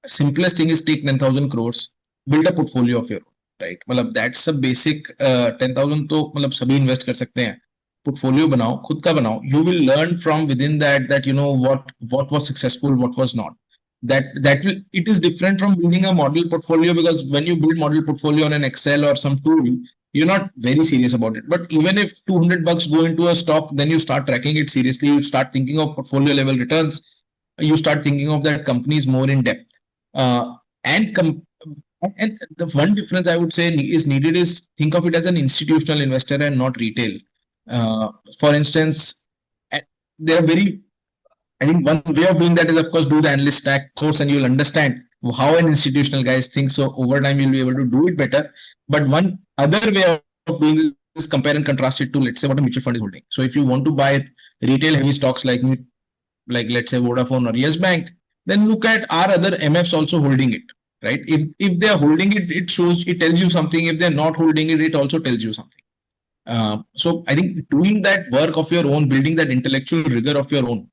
simplest thing is take 10,000 crores, build a portfolio of your own, right? मतलब that's a basic 10,000 तो मतलब सभी invest कर सकते हैं. Portfolio बनाओ, खुद का बनाओ. You will learn from within that you know what was successful, what was not. That will, it is different from building a model portfolio, because when you build model portfolio on an Excel or some tool, you're not very serious about it. But even if $200 go into a stock, then you start tracking it seriously. You start thinking of portfolio level returns. You start thinking of that companies more in depth. Uh, and and the one difference I would say is needed is think of it as an institutional investor and not retail. For instance, there are very, I think one way of doing that is, of course, do the analyst stack course and you'll understand how an institutional guys think. So over time, you'll be able to do it better. But one other way of doing this is compare and contrast it to, let's say, what a mutual fund is holding. So if you want to buy retail heavy stocks like let's say Vodafone or Yes Bank, then look at are other MFs also holding it, right? If they are holding it, it tells you something. If they're not holding it, it also tells you something. So I think doing that work of your own, building that intellectual rigor of your own,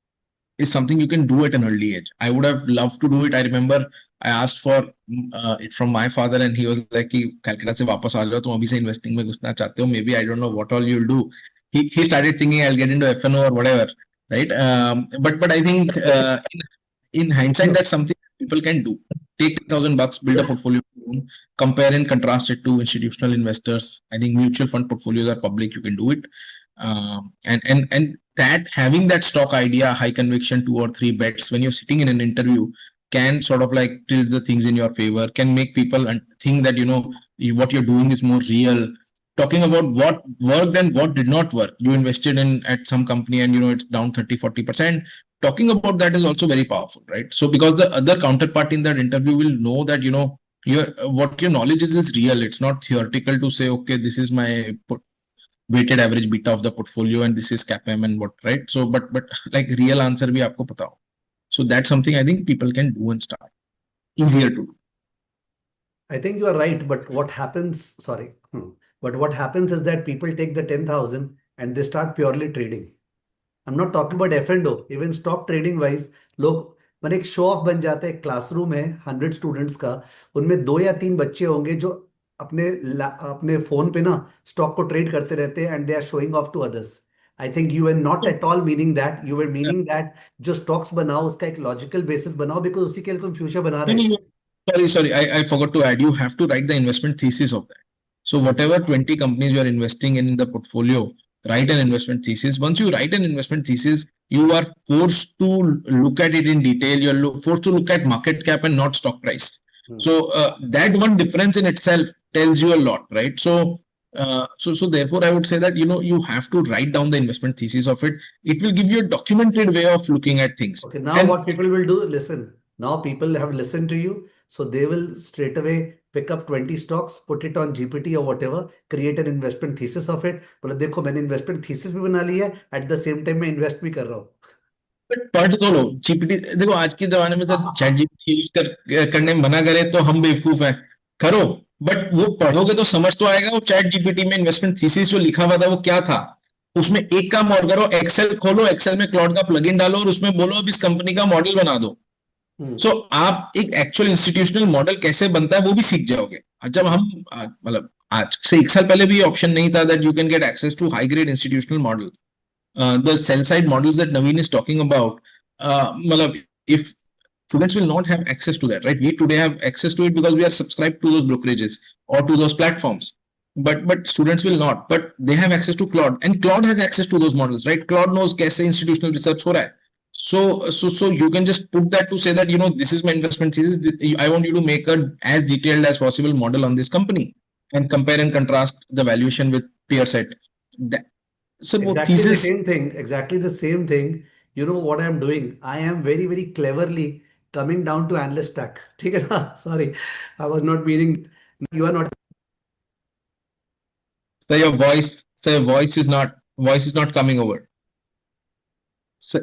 is something you can do at an early age. I would have loved to do it. I remember I asked for it from my father, and he was like, "Calcutta se wapas aa jao, tum abhi se investing mein ghusna chahte ho. Maybe I don't know what all you'll do." He started thinking I'll get into FNO or whatever, right? But I think in hindsight, that's something people can do. Take $1,000, build a portfolio, compare and contrast it to institutional investors. I think mutual fund portfolios are public. You can do it. And that having that stock idea, high conviction, 2 or 3 bets when you're sitting in an interview can sort of like tilt the things in your favor, can make people think that, you know, what you're doing is more real. Talking about what worked and what did not work. You invested in at some company and, you know, it's down 30-40%. Talking about that is also very powerful, right? So because the other counterpart in that interview will know that, you know, what your knowledge is real. It's not theoretical to say, okay, this is my weighted average beta of the portfolio and this is CAPM and what, right? So but like real answer bhi aapko pata ho. So that's something I think people can do and start easier to do. I think you are right, but what happens, sorry, but what happens is that people take the 10,000 and they start purely trading. I'm not talking about F&O, even stock trading wise, लोग मैंने एक show off बन जाता है. एक classroom है 100 students का, उनमें 2 या 3 बच्चे होंगे जो अपने फोन पे ना स्टॉक को ट्रेड करते रहते हैं, and they are showing off to others. I think you are not at all meaning that. You are meaning that जो स्टॉक्स बनाओ उसका एक लॉजिकल बेसिस बनाओ, बिकॉज उसी के लिए तुम फ्यूचर बना रहे हो. Sorry, I forgot to add, you have to write the investment thesis of that. So whatever 20 companies you are investing in the portfolio, write an investment thesis. Once you write an investment thesis, you are forced to look at it in detail. You're forced to look at market cap and not stock price. So that one difference in itself tells you a lot, right? So therefore I would say that, you know, you have to write down the investment thesis of it. It will give you a documented way of looking at things. Okay, now what people will do, listen, now people have listened to you, so they will straight away pick up 20 stocks, put it on GPT or whatever, create an investment thesis of it. बोले देखो मैंने investment thesis भी बना ली है, at the same time मैं invest भी कर रहा हूँ. पढ़ तो लो जीपीटी. देखो आज के जमाने में सर चैट जीपीटी यूज करने मना करे तो हम बेवकूफ हैं. करो, बट वो पढ़ोगे तो समझ तो आएगा. वो चैट जीपीटी में इन्वेस्टमेंट थीसिस जो लिखा हुआ था वो क्या था. उसमें एक काम और करो, एक्सेल खोलो, एक्सेल में क्लाउड का प्लगइन डालो और उसमें बोलो अब इस कंपनी का मॉडल बना दो. सो आप एक एक्चुअल इंस्टीट्यूशनल मॉडल कैसे बनता है वो भी सीख जाओगे. जब हम मतलब आज से 1 साल पहले भी ऑप्शन नहीं था that you can get access to high grade institutional model. The sell side models that Naveen is talking about, if students will not have access to that, right? We today have access to it because we are subscribed to those brokerages or to those platforms. But students will not. But they have access to Claude, and Claude has access to those models, right? Claude knows कैसे institutional research हो रहा है. So you can just put that to say that, you know, this is my investment thesis. I want you to make a as detailed as possible model on this company and compare and contrast the valuation with peer set. That, so Exactly the same thing. Exactly the same thing. You know what I am doing? I am very, very cleverly coming down to analyst track. ठीक है ना? Sorry, I was not meaning. You are not. So your voice is not coming over. So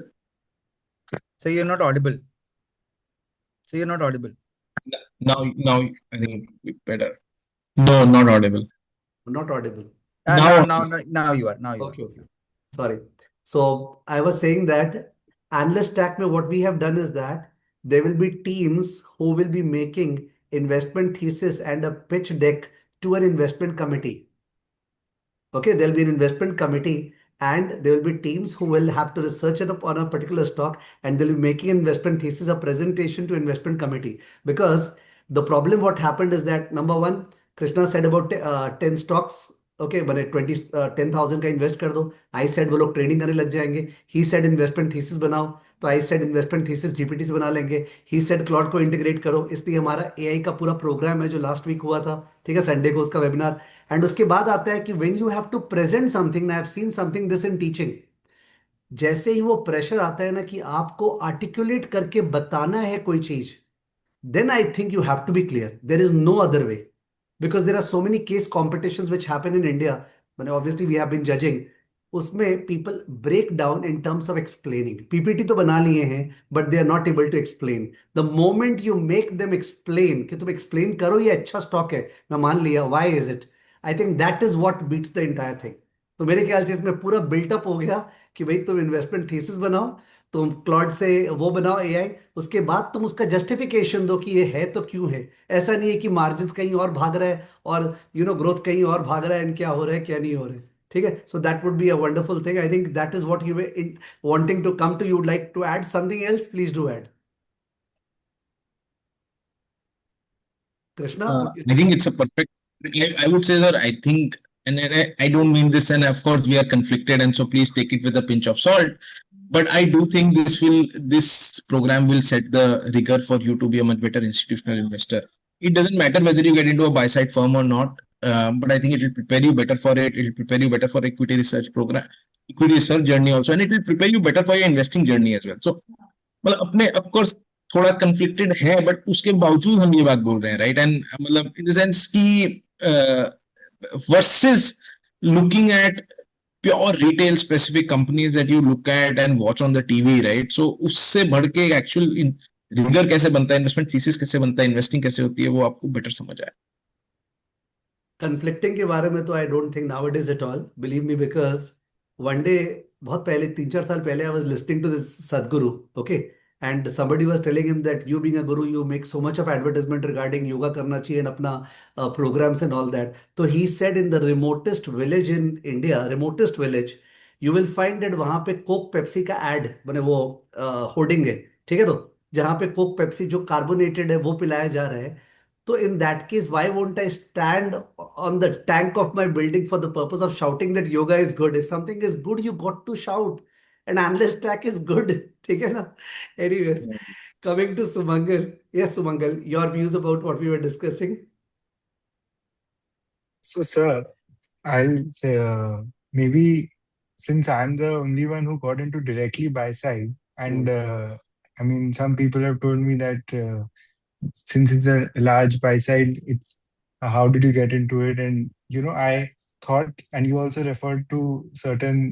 So you're not audible. Now I think better. No, not audible. Not audible. Now, Now you are. Now you are. Okay, okay. Sorry. So I was saying that analyst track mein what we have done is that there will be teams who will be making investment thesis and a pitch deck to an investment committee. Okay, there'll be an investment committee and there will be teams who will have to research it up on a particular stock and they'll be making investment thesis a presentation to investment committee. Because the problem what happened is that number one, Krishna said about 10 stocks. Okay, मैंने 10,000 का invest कर दो. I said वो लोग trading करने लग जाएंगे. He said investment thesis बनाओ. तो I said investment thesis GPT से बना लेंगे. He said क्लॉड को इंटीग्रेट करो. इसलिए हमारा एआई का पूरा प्रोग्राम है जो लास्ट वीक हुआ था. ठीक है, संडे को उसका वेबिनार. एंड उसके बाद आता है कि when you have to present something, I have seen something this in teaching. जैसे ही वो प्रेशर आता है ना कि आपको आर्टिकुलेट करके बताना है कोई चीज, then I think you have to be clear. There is no other way. Because there are so many case competitions which happen in India. But obviously, we have been judging. उसमें people break down in terms of explaining. PPT तो बना लिए हैं, but they are not able to explain. The moment you make them explain, कि तुम explain करो ये अच्छा stock है, मैं मान लिया, why is it? I think that is what beats the entire thing. तो मेरे ख्याल से इसमें पूरा बिल्टअप हो गया कि भाई तुम इन्वेस्टमेंट थीसिस बनाओ, तुम क्लॉड से वो बनाओ एआई, उसके बाद तुम उसका जस्टिफिकेशन दो कि ये है तो क्यों है. ऐसा नहीं है कि मार्जिन्स कहीं और भाग रहा है और ग्रोथ कहीं और भाग रहा है एंड क्या हो रहा है क्या नहीं हो रहा है. ठीक है, so that would be a wonderful thing. I think that is what you were wanting to come to. You would like to add something else, please do add. Krishna, I think it's a perfect. I would say that I think, and I don't mean this, and of course we are conflicted, and so please take it with a pinch of salt. But I do think this program will set the rigor for you to be a much better institutional investor. It doesn't matter whether you get into a buy side firm or not, but I think it will prepare you better for it. It will prepare you better for equity research program, equity research journey also, and it will prepare you better for your investing journey as well. So, मतलब अपने of course थोड़ा conflicted है, but उसके बावजूद हम ये बात बोल रहे हैं, right? And मतलब in the sense कि versus looking at pure retail specific companies that you look at and watch on the TV, right? So उससे बढ़ के actual रिगर कैसे बनता है, इन्वेस्टमेंट थीसिस कैसे बनता है, इन्वेस्टिंग कैसे होती है, वो आपको बेटर समझ आए. कन्फ्लिक्टिंग के बारे में तो I don't think now it is at all, believe me, because one day, बहुत पहले 3-4 साल पहले, I was listening to this Sadhguru. Okay, and somebody was telling him that you being a guru you make so much of advertisement regarding yoga करना चाहिए and अपना programs and all that. तो he said in the remotest village in India, remotest village, you will find that वहां पे Coke Pepsi का add बने, वो hoarding है. ठीक है, तो जहां पे कोक पेप्सी जो कार्बोनेटेड है वो पिलाया जा रहा है. So in that case, why won't I stand on the tank of my building for the purpose of shouting that yoga is good? If something is good, you got to shout. And analyst track is good. ठीक है ना? Anyways, coming to Sumangal. Yes, Sumangal, your views about what we were discussing. So, sir, I'll say maybe since I'm the only one who got into directly buy side, and I mean, some people have told me that since it's a large buy side, it's how did you get into it? And I thought, and you also referred to certain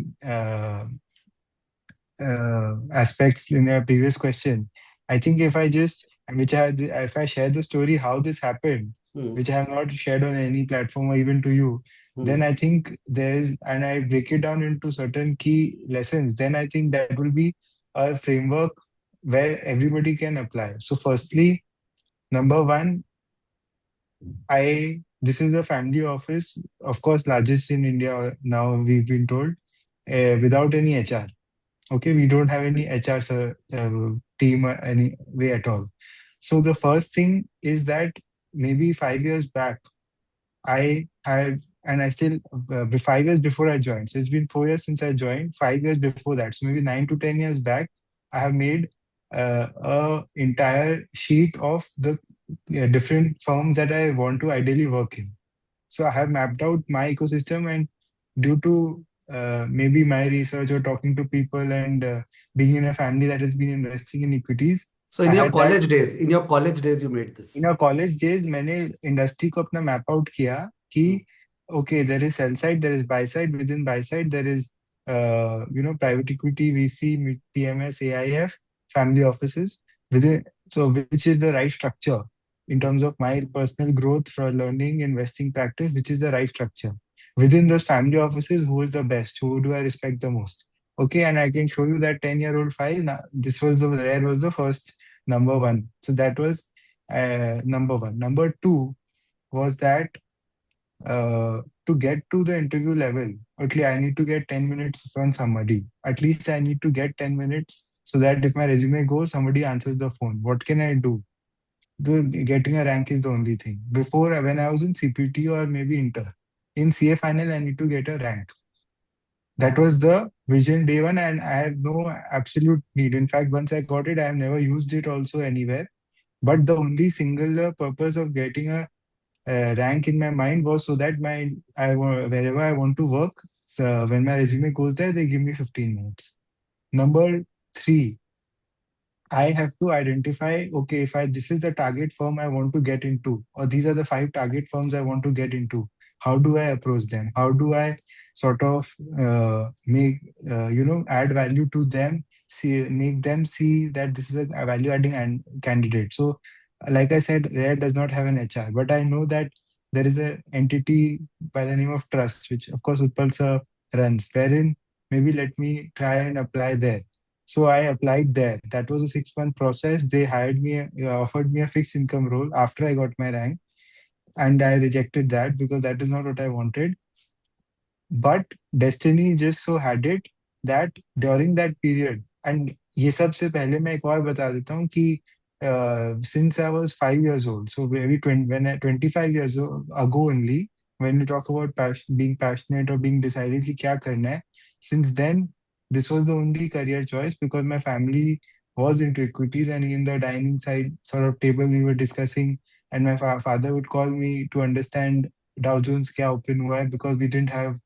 aspects in your previous question. I think if I just, if I share the story how this happened, which I have not shared on any platform or even to you, then I think and I break it down into certain key lessons, then I think that will be a framework where everybody can apply. So, firstly, number one, this is a family office, of course, largest in India now, we've been told, without any HR. Okay, we don't have any HR team any way at all. So the first thing is that maybe 5 years back, I had, and I still, 5 years before I joined. So it's been 4 years since I joined, 5 years before that. So maybe 9 to 10 years back, I have made a entire sheet of the different firms that I want to ideally work in. So I have mapped out my ecosystem, and due to maybe my research or talking to people and being in a family that has been investing in equities. So in your college days, you made this. In your college days, मैंने industry को अपना map out किया कि okay, there is sell side, there is buy side. Within buy side, there is private equity, VC, PMS, AIF, family offices. Within, so which is the right structure? in terms of my personal growth for learning, investing practice, which is the right structure. Within those family offices, who is the best? Who do I respect the most? Okay, and I can show you that 10-year-old file. Now, this was there was the first number one. So that was number one. Number two was that to get to the interview level, at least I need to get 10 minutes from somebody. At least I need to get 10 minutes so that if my resume goes, somebody answers the phone. What can I do? Getting a rank is the only thing. Before, when I was in CPT or maybe inter, in CA final, I need to get a rank. That was the vision day one, and I have no absolute need. In fact, once I got it, I have never used it also anywhere. But the only singular purpose of getting a rank in my mind was so that wherever I want to work, so when my resume goes there, they give me 15 minutes. Number three, I have to identify, okay, if this is the target firm I want to get into, or these are the 5 target firms I want to get into, how do I approach them? How do I sort of add value to them, make them see that this is a value adding and candidate. So, like I said, Rare does not have an HR, but I know that there is an entity by the name of Trust, which of course Utpal sir runs, wherein maybe let me try and apply there. So I applied there. That was a 6-month process. They hired me, offered me a fixed income role after I got my rank, and I rejected that because that is not what I wanted. But destiny just so had it that during that period, and ये सबसे पहले मैं एक और बता देता हूँ कि since I was 5 years old, so maybe 25 years ago only, when we talk about being passionate or being decided कि क्या करना है, since then this was the only career choice because my family was into equities, and in the dining side sort of table we were discussing, and my father would call me to understand Dow Jones kya open hua hai, because we didn't have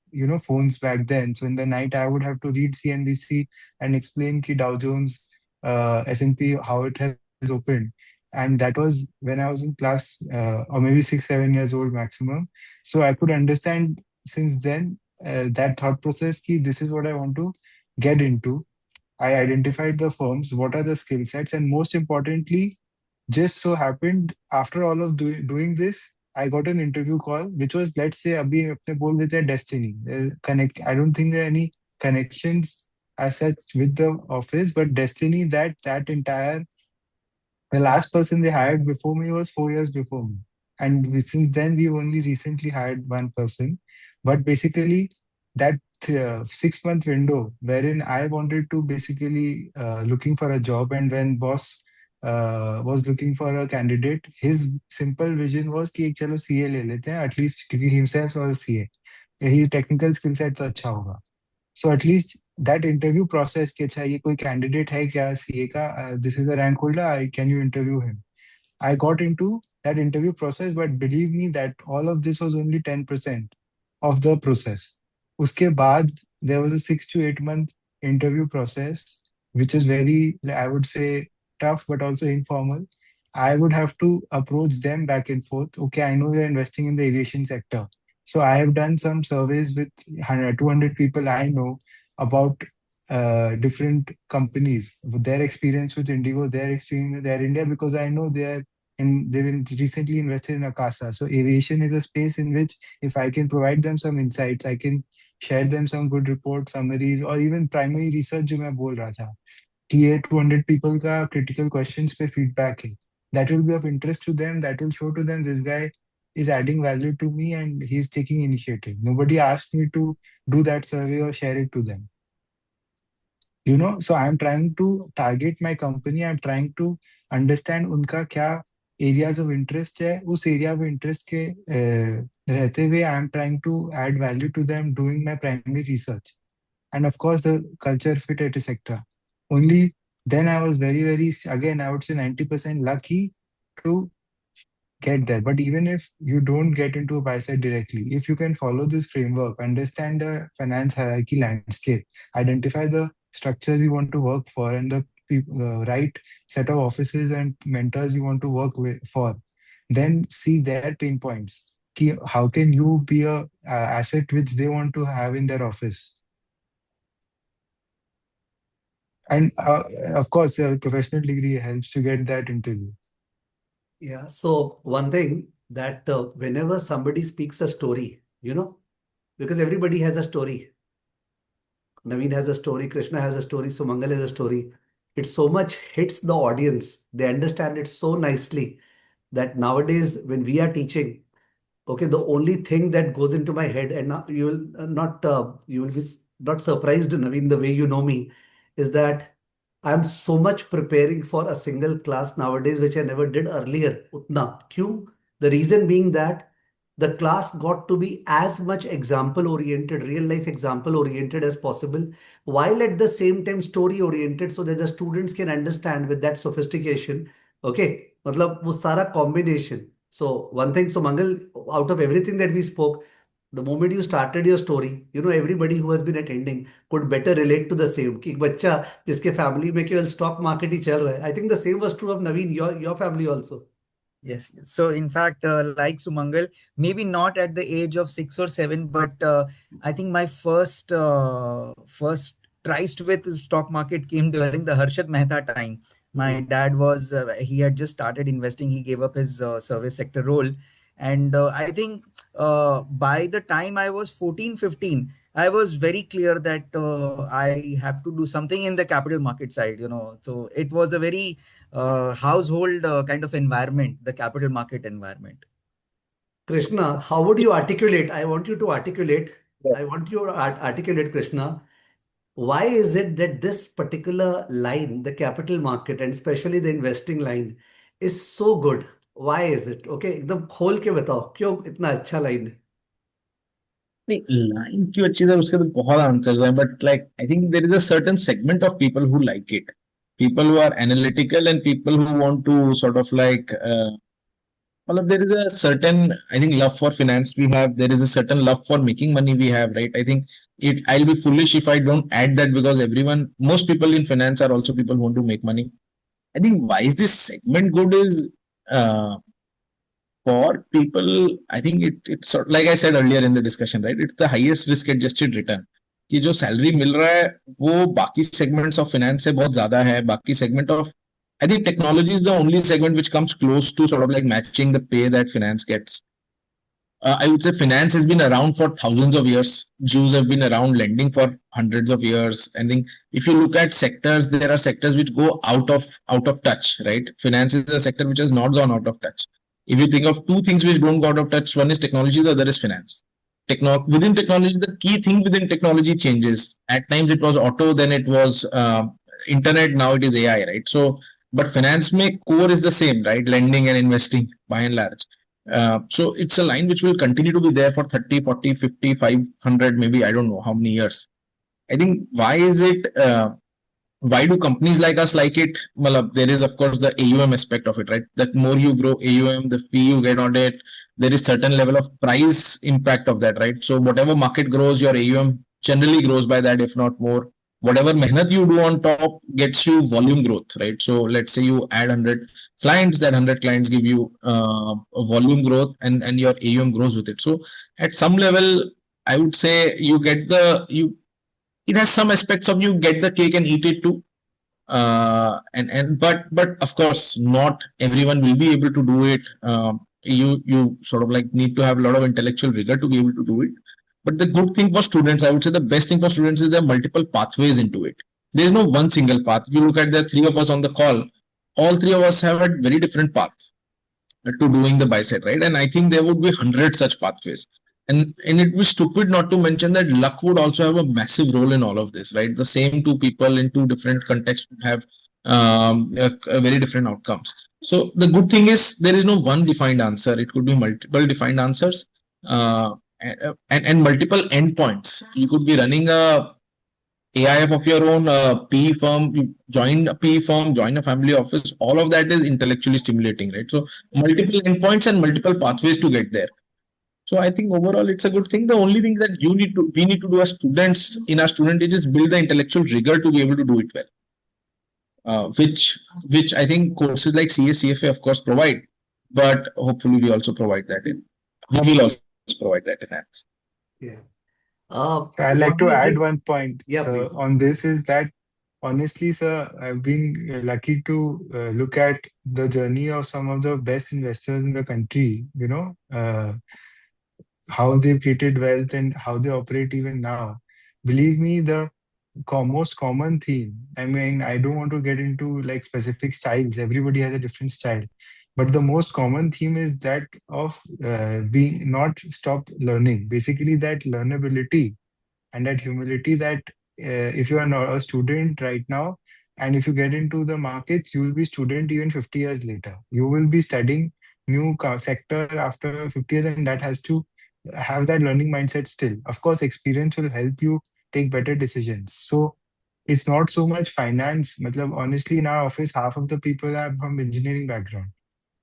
phones back then. So in the night I would have to read CNBC and explain ki Dow Jones, S&P, how it has opened. And that was when I was in class, or maybe 6, 7 years old maximum. So I could understand since then that thought process ki this is what I want to get into. I identified the firms, what are the skill sets, and most importantly, just so happened after all of doing this, I got an interview call, which was, let's say, abhi apne bol dete hain destiny. Connect. I don't think there are any connections as such with the office, but destiny that entire the last person they hired before me was 4 years before me. And since then, we only recently hired one person. But basically, that 6-month window wherein I wanted to basically looking for a job, and when boss was looking for a candidate, his simple vision was कि एक चलो CA ले लेते हैं, at least क्योंकि himself was a CA. He technical skill set तो अच्छा होगा. So at least that interview process कि अच्छा ये कोई candidate है क्या CA का, this is a rank holder, can you interview him? I got into that interview process, but believe me that all of this was only 10% of the process. Uske baad, there was a 6 to 8 month interview process, which is very, I would say, tough, but also informal. I would have to approach them back and forth. Okay, I know you're investing in the aviation sector. So I have done some surveys with 100, 200 people I know about different companies, their experience with Indigo, their experience with Air India, because I know they've been recently invested in Akasa. So aviation is a space in which if I can provide them some insights, I can share them some good report summaries, or even primary research जो मैं बोल रहा था कि ये 200 people का critical questions पे feedback है. That will be of interest to them. That will show to them this guy is adding value to me and he's taking initiative. Nobody asked me to do that survey or share it to them. So I'm trying to target my company. I'm trying to understand उनका क्या areas of interest है. उस area of interest के रहते हुए I'm trying to add value to them doing my primary research. And of course, the culture fit, etc. Only then I was very, very, again, I would say 90% lucky to get there. But even if you don't get into a buy side directly, if you can follow this framework, understand the finance hierarchy landscape, identify the structures you want to work for, and the right set of offices and mentors you want to work with for, then see their pain points. How can you be a asset which they want to have in their office? And of course, a professional degree helps to get that interview. Yeah. So one thing that whenever somebody speaks a story, because everybody has a story. Naveen has a story, Krishna has a story, Sumangal has a story. It so much hits the audience. They understand it so nicely that nowadays when we are teaching, okay, the only thing that goes into my head, and now you will not, you will be not surprised, Naveen, the way you know me, is that I'm so much preparing for a single class nowadays, which I never did earlier. Utna. Kyun? The reason being that the class got to be as much example oriented, real life example oriented as possible, while at the same time story oriented, so that the students can understand with that sophistication. Okay, मतलब वो सारा combination. So one thing, so Mangal, out of everything that we spoke, the moment you started your story, everybody who has been attending could better relate to the same. कि एक बच्चा जिसके family में केवल stock market ही चल रहा है. I think the same was true of Naveen, your family also. Yes, yes. So in fact, like Sumangal, maybe not at the age of 6 or 7, but I think my first tryst with the stock market came during the Harshad Mehta time. My dad was he had just started investing. He gave up his service sector role, and I think by the time I was 14, 15, I was very clear that I have to do something in the capital market side. So it was a very household kind of environment, the capital market environment. Krishna, how would you articulate? I want you to articulate. Yeah. I want you to articulate, Krishna. Why is it that this particular line, the capital market and especially the investing line, is so good? Why is it? Okay, एकदम खोल के बताओ क्यों इतना अच्छा line है? नहीं line क्यों अच्छी है उसके तो बहुत आंसर्स हैं but like I think there is a certain segment of people who like it people who are analytical and people who want to sort of like well, there is a certain I think love for finance we have, there is a certain love for making money we have, right? I think I'll be foolish if I don't add that because most people in finance are also people who want to make money. I think why is this segment good is uh, for people, I think it's sort like I said earlier in the discussion, right? It's the highest risk adjusted return. कि जो salary मिल रहा है वो बाकी segments of finance से बहुत ज्यादा है. बाकी segment of I think technology is the only segment which comes close to sort of like matching the pay that finance gets. I would say finance has been around for thousands of years. Jews have been around lending for hundreds of years. I think if you look at sectors, there are sectors which go out of touch, right? Finance is a sector which has not gone out of touch. If you think of two things which don't go out of touch, one is technology, the other is finance. Within technology, the key thing within technology changes. At times it was auto, then it was internet, now it is AI, right? So, but finance may core is the same, right? Lending and investing by and large. So it's a line which will continue to be there for 30, 40, 50, 500, maybe I don't know how many years. I think why is it, why do companies like us like it? Well, there is of course the AUM aspect of it, right? That more you grow AUM, the fee you get on it, there is certain level of price impact of that, right? So whatever market grows, your AUM generally grows by that, if not more. Whatever mehnat you do on top gets you volume growth, right? So let's say you add 100 clients, that 100 clients give you a volume growth and your AUM grows with it. So at some level, I would say you get it has some aspects of you get the cake and eat it too. But of course, not everyone will be able to do it. You sort of like need to have a lot of intellectual rigor to be able to do it. But the good thing for students, I would say the best thing for students is there are multiple pathways into it. There is no one single path. If you look at the three of us on the call, all three of us have a very different path to doing the bicep, right? And I think there would be 100 such pathways. And it would be stupid not to mention that luck would also have a massive role in all of this, right? The same two people in two different contexts would have a very different outcomes. So the good thing is there is no one defined answer. It could be multiple defined answers and multiple endpoints. You could be running a AIF of your own, PE firm, you join a PE firm, join a family office, all of that is intellectually stimulating, right? So multiple endpoints and multiple pathways to get there. So I think overall it's a good thing. The only thing that we need to do as students in our student age is build the intellectual rigor to be able to do it well. Which I think courses like CA, CFA of course provide, but hopefully we also provide that we will also provide that in apps. Yeah. I'd like What do to you add think? one point Yeah, so please. on this is that honestly, sir, I've been lucky to look at the journey of some of the best investors in the country, how they've created wealth and how they operate even now. Believe me, the most common theme, I mean, I don't want to get into like specific styles, everybody has a different style, but the most common theme is that of being not stop learning, basically that learnability and that humility that if you are not a student right now and if you get into the markets, you will be student even 50 years later. You will be studying new sector after 50 years, and that has to have that learning mindset still. Of course, experience will help you take better decisions. So it's not so much finance. Matlab, honestly, in our office, half of the people are from engineering background.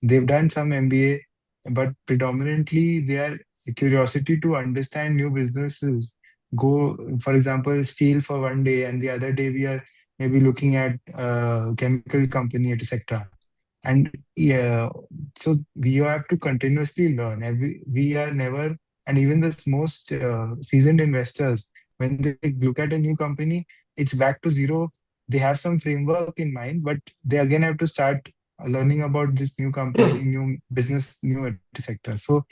They've done some MBA, but predominantly their curiosity to understand new businesses go, for example, steel for one day, and the other day we are maybe looking at chemical company, etc. And yeah, so we have to continuously learn. We are never, and even the most seasoned investors, when they look at a new company, it's back to zero. They have some framework in mind, but they again have to start learning about this new company, new business, new sector. So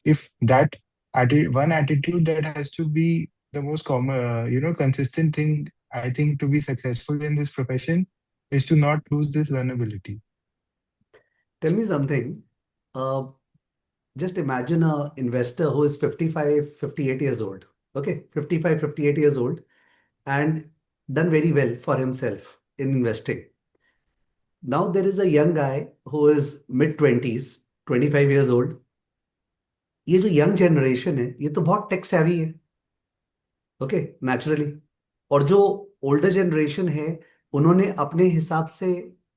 if that one attitude that has to be the most common, consistent thing, I think, to be successful in this profession is to not lose this learnability. Tell me something. Uh, just imagine a investor who is 55, 58 years old. Okay, 55, 58 years old and done very well for himself in investing. Now there is a young guy who is mid 20s, 25 years old. ये जो young generation है ये तो बहुत take savvy है. Okay, naturally. और जो older generation है उन्होंने अपने हिसाब से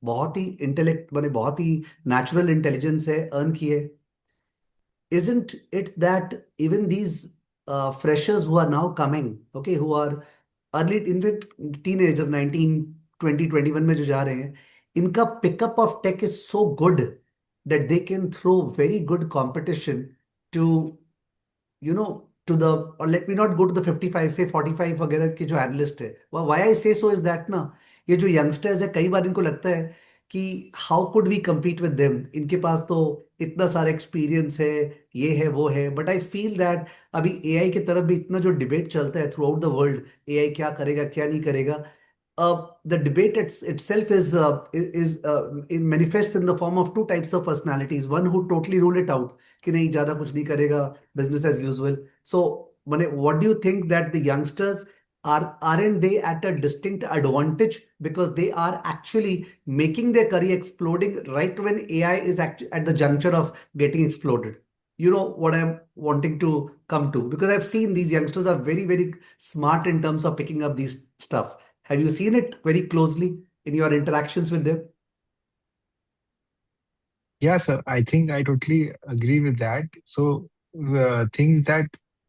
बहुत ही इंटेलेक्ट माने बहुत ही नेचुरल इंटेलिजेंस है अर्न की है. Isn't it that even these freshers who are now coming, okay, who are early, in fact, teenagers, 19, 20, 21 में जो जा रहे हैं, इनका pickup of tech is so good that they can throw very good competition to, to the, or let me not go to the 55, say 45 वगैरह के जो analyst है. Why I say so is that ना, ये जो youngsters है कई बार इनको लगता है कि how could we compete with them, इनके पास तो इतना सारा एक्सपीरियंस है, ये है वो है. बट आई फील दैट अभी एआई की तरफ भी इतना जो डिबेट चलता है through out the world, AI क्या करेगा क्या नहीं करेगा, the debate itself is it manifests in the form of two types of personalities. One who totally rule it out कि नहीं ज्यादा कुछ नहीं करेगा, business as usual. So what do you think that the youngsters aren't they at a distinct advantage because they are actually making their career exploding right when AI is at the juncture of getting exploded? You know what I'm wanting to come to, because I've seen these youngsters are very, very smart in terms of picking up these stuff. Have you seen it very closely in your interactions with them? Yeah, sir. I think I totally agree with that. So, things that,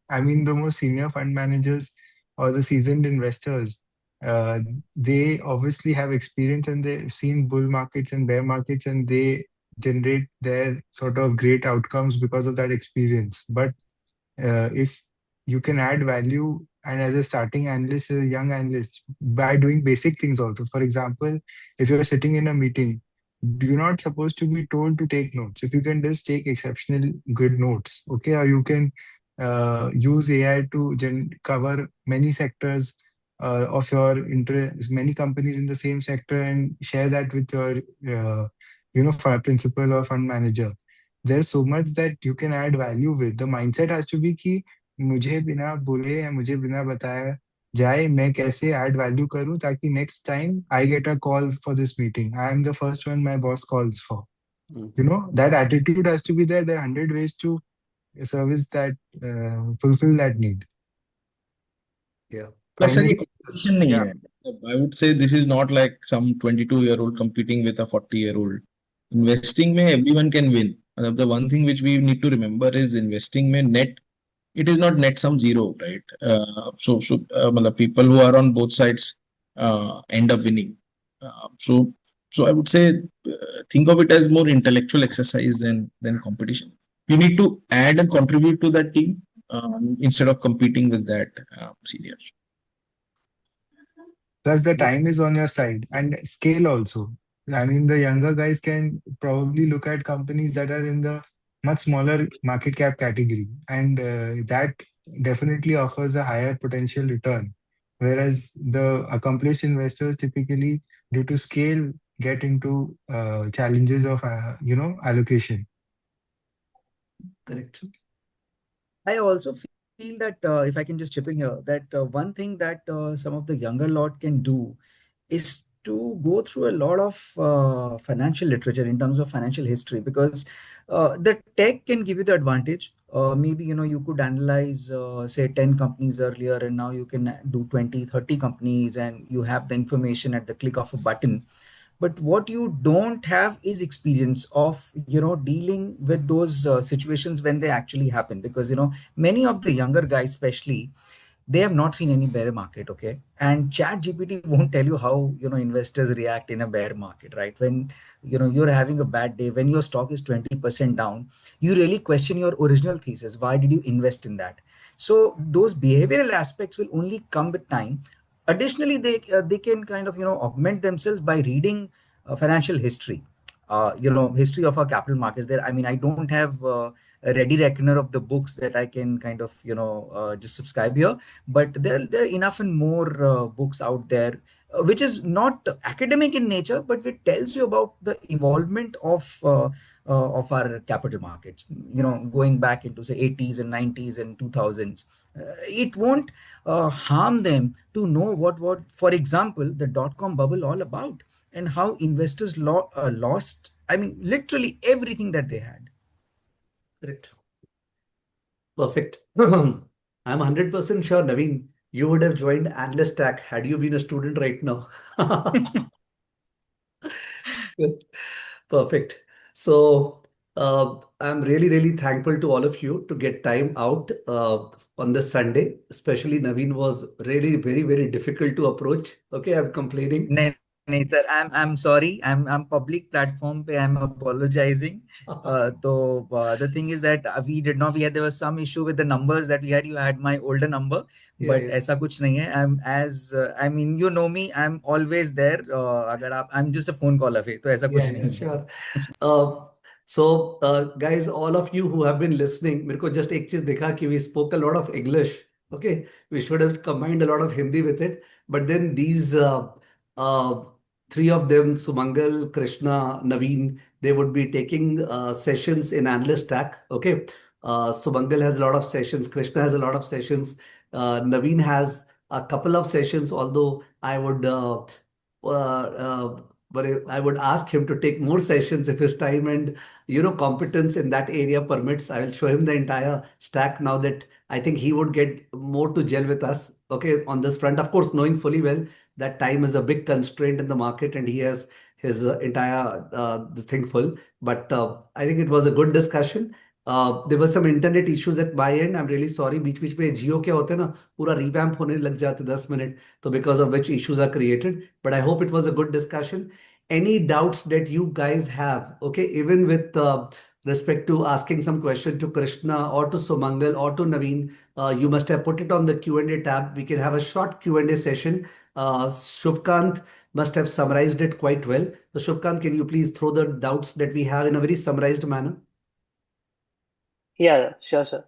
I mean, the most senior fund managers or the seasoned investors, uh, they obviously have experience and they've seen bull markets and bear markets, and they generate their sort of great outcomes because of that experience. But if you can add value, and as a starting analyst, a young analyst, by doing basic things also. For example, if you're sitting in a meeting, you're not supposed to be told to take notes. If you can just take exceptional good notes, okay, or you can use AI to cover many sectors of your interest, many companies in the same sector, and share that with your, principal or fund manager. There's so much that you can add value with. The mindset has to be कि मुझे बिना बोले या मुझे बिना बताया जाए मैं कैसे ऐड वैल्यू करूं ताकि next time I get a call for this meeting I am the first one my boss calls for. That attitude has to be there. There are 100 ways to service that, fulfill that need. Yeah. Plus, ये Finally, competition नहीं yeah. है. I would say this is not like some 22-year-old competing with a 40-year-old. Investing में everyone can win. The one thing which we need to remember is investing में net, it is not net sum zero, right? मतलब people who are on both sides end up winning. So I would say think of it as more intellectual exercise than competition. You need to add and contribute to that team instead of competing with that senior. Plus, the Yeah, time is on your side and scale also. I mean, the younger guys can probably look at companies that are in the much smaller market cap category, and that definitely offers a higher potential return. Whereas the accomplished investors typically, due to scale, get into challenges of allocation. correct. I also feel that if I can just chip in here, that one thing that some of the younger lot can do is to go through a lot of financial literature in terms of financial history, because the tech can give you the advantage. Maybe you could analyze say 10 companies earlier, and now you can do 20, 30 companies, and you have the information at the click of a button. But what you don't have is experience of dealing with those situations when they actually happen, because many of the younger guys especially, they have not seen any bear market. Okay, and chat gpt won't tell you how investors react in a bear market, right? When you're having a bad day, when your stock is 20% down, you really question your original thesis. Why did you invest in that? So those behavioral aspects will only come with time. Additionally, they can kind of augment themselves by reading financial history, history of our capital markets. There, I mean, I don't have a ready reckoner of the books that I can kind of just subscribe here, but there are enough and more books out there, which is not academic in nature, but it tells you about the involvement of our capital markets, going back into say 80s and 90s and 2000s. It won't harm them to know what for example the dot-com bubble all about, and how investors lost, I mean, literally everything that they had. Correct. Perfect. I'm 100% sure, Naveen, you would have joined Analyst Stack had you been a student right now. Perfect. So, I'm really, really thankful to all of you to get time out on this Sunday. Especially Naveen was really very, very difficult to approach. Okay, I'm complaining. नहीं नहीं sir, I'm sorry, I'm public platform पे I'm apologizing. So the thing is that we did not, we had, there was some issue with the numbers that we had. You had my older number, Yeah, but yeah, ऐसा कुछ नहीं है. I'm as I mean, you know me, I'm always there. अगर आप, I'm just a phone call away, तो ऐसा yeah, कुछ yeah, नहीं है. sure. Guys, all of you who have been listening, मेरे को just एक चीज दिखा कि we spoke a lot of English. Okay, we should have combined a lot of Hindi with it. But then these uh, three of them, Sumangal, Krishna, Naveen, they would be taking sessions in Analyst Stack. Okay, Sumangal has a lot of sessions. Krishna has a lot of sessions. Naveen has a couple of sessions. Although I would. But I would ask him to take more sessions if his time and competence in that area permits. I will show him the entire stack now that I think he would get more to gel with us. Okay, on this front, of course, knowing fully well that time is a big constraint in the market and he has his entire this thing full. But I think it was a good discussion. There were some internet issues at my end. I'm really sorry. बीच बीच में जियो क्या होते हैं ना, पूरा revamp होने लग जाते 10 minute, तो because of which issues are created. But I hope it was a good discussion. Any doubts that you guys have, okay, even with respect to asking some question to Krishna or to Sumangal or to Naveen, you must have put it on the Q&A tab. We can have a short Q&A session. Shubkant must have summarized it quite well. So Shubkant, can you please throw the doubts that we have in a very summarized manner? Yeah, sure, sir.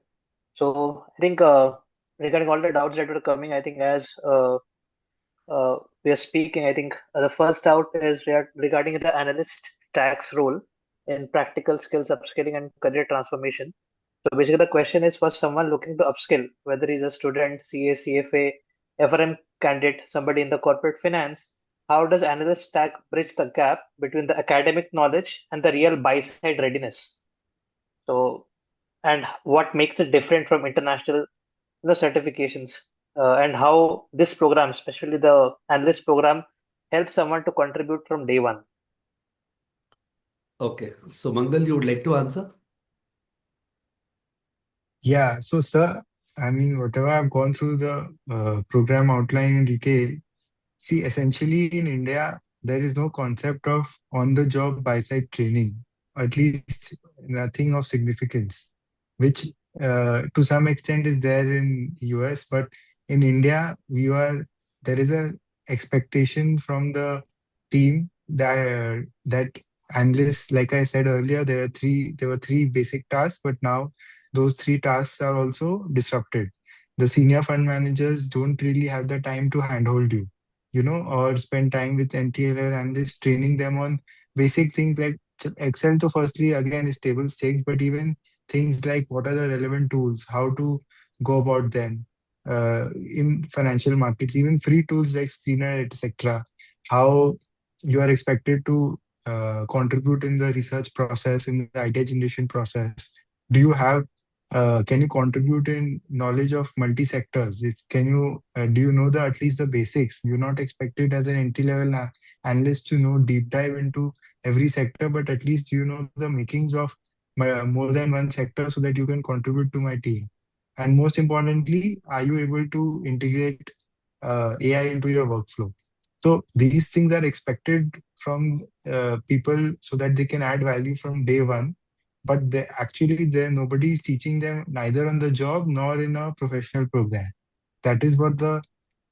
So I think regarding all the doubts that were coming, I think as we are speaking, I think the first doubt is regarding the analyst tax role in practical skills upskilling and career transformation. So basically, the question is for someone looking to upskill, whether he's a student, CA, CFA, FRM candidate, somebody in the corporate finance, how does analyst stack bridge the gap between the academic knowledge and the real buy side readiness? So, and what makes it different from international certifications, and how this program, especially the analyst program, helps someone to contribute from day one. Okay, Sumangal, you would like to answer? Yeah, so sir, I mean, whatever I've gone through the program outline in detail, see, essentially in India, there is no concept of on-the-job buy-side training, or at least nothing of significance, which to some extent is there in US, but in India, there is a expectation from the team that analysts, like I said earlier, there were three basic tasks, but now those three tasks are also disrupted. The senior fund managers don't really have the time to handhold you, or spend time with entry level analysts, training them on basic things like Excel. So firstly, again, is table stakes, but even things like what are the relevant tools, how to go about them in financial markets, even free tools like Screener, etc. How you are expected to contribute in the research process, in the idea generation process. Do you have can you contribute in knowledge of multi sectors? If can you do you know the at least the basics? You're not expected as an entry level analyst to know deep dive into every sector, but at least you know the makings of more than one sector so that you can contribute to my team. And most importantly, are you able to integrate AI into your workflow? So these things are expected from people so that they can add value from day one. But they actually there nobody is teaching them neither on the job nor in a professional program. That is what the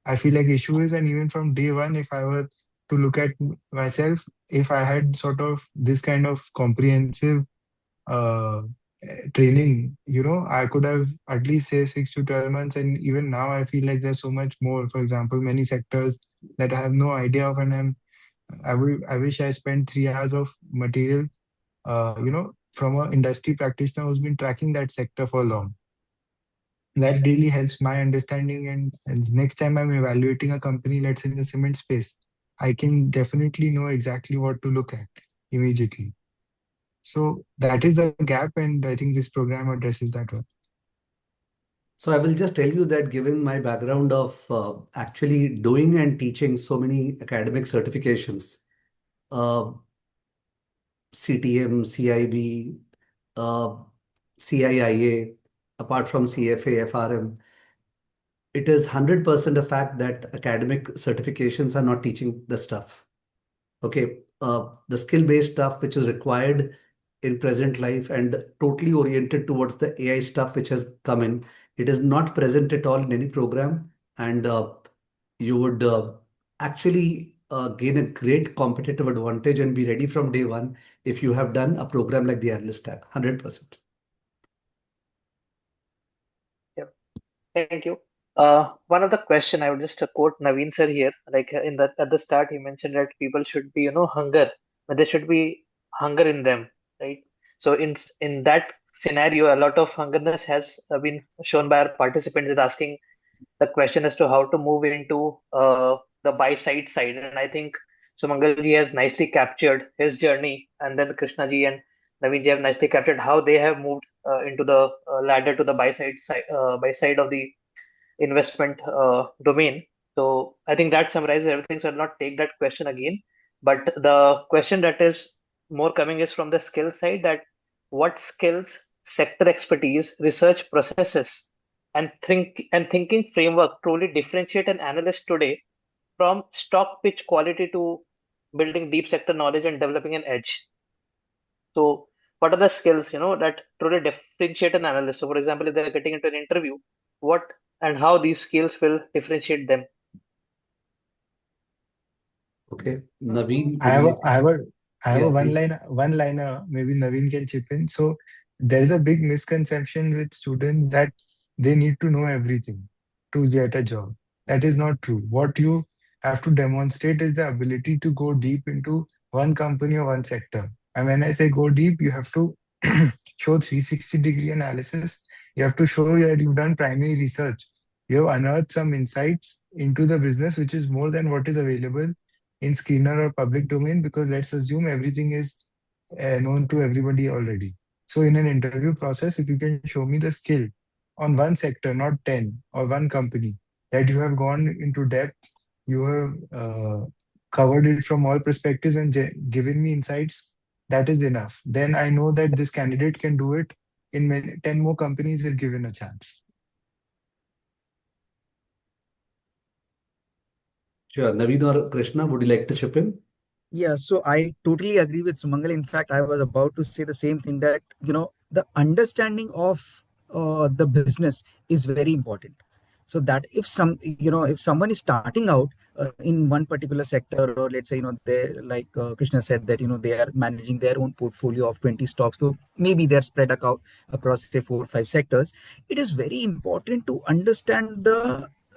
I feel like issue is. And even from day one, if I were to look at myself, if I had sort of this kind of comprehensive uh, training, I could have at least saved 6 to 12 months. And even now, I feel like there's so much more. For example, many sectors that I have no idea of, and I wish I spent 3 hours of material, from an industry practitioner who's been tracking that sector for long. That really helps my understanding. And next time I'm evaluating a company, let's say in the cement space, I can definitely know exactly what to look at immediately. So that is the gap, and I think this program addresses that well. So I will just tell you that given my background of actually doing and teaching so many academic certifications, uh, CTM, CIB, uh, CIIA, apart from CFA, FRM, it is 100% a fact that academic certifications are not teaching the stuff. Okay, the skill-based stuff which is required in present life and totally oriented towards the AI stuff which has come in, it is not present at all in any program, and you would actually gain a great competitive advantage and be ready from day one if you have done a program like the Analyst Tag, 100%. Yep. Thank you. One of the question I would just quote Naveen sir here. Like in the at the start, he mentioned that people should be, hunger, but there should be hunger in them, right? So in that scenario, a lot of hungerness has been shown by our participants in asking the question as to how to move into the buy side, and I think Sumangalji has nicely captured his journey, and then Krishnaji and Naveenji have nicely captured how they have moved into the ladder to the buy side of the investment domain. So I think that summarizes everything. So I'll not take that question again. But the question that is more coming is from the skill side, that what skills, sector expertise, research processes, and thinking framework truly differentiate an analyst today from stock pitch quality to building deep sector knowledge and developing an edge. So what are the skills, that truly differentiate an analyst? So for example, if they're getting into an interview, what and how these skills will differentiate them? Okay, Naveen, I would have you a, like I to? have a, I have a Yeah, please. one liner. Maybe Naveen can chip in. So there is a big misconception with students that they need to know everything to get a job. That is not true. What you have to demonstrate is the ability to go deep into one company or one sector. And when I say go deep, you have to show 360-degree analysis. You have to show that you've done primary research. You have unearthed some insights into the business, which is more than what is available in screener or public domain, because let's assume everything is known to everybody already. So in an interview process, if you can show me the skill on one sector, not 10, or one company, that you have gone into depth, you have covered it from all perspectives and given me insights, that is enough. Then I know that this candidate can do it in 10 more companies if given a chance. Sure, Naveen or Krishna, would you like to chip in? Yeah, so I totally agree with Sumangal. In fact, I was about to say the same thing, that the understanding of the business is very important. So that if someone is starting out, in one particular sector, or let's say, they, like Krishna said, that they are managing their own portfolio of 20 stocks, so maybe they're spread out across, say, 4 or 5 sectors. It is very important to understand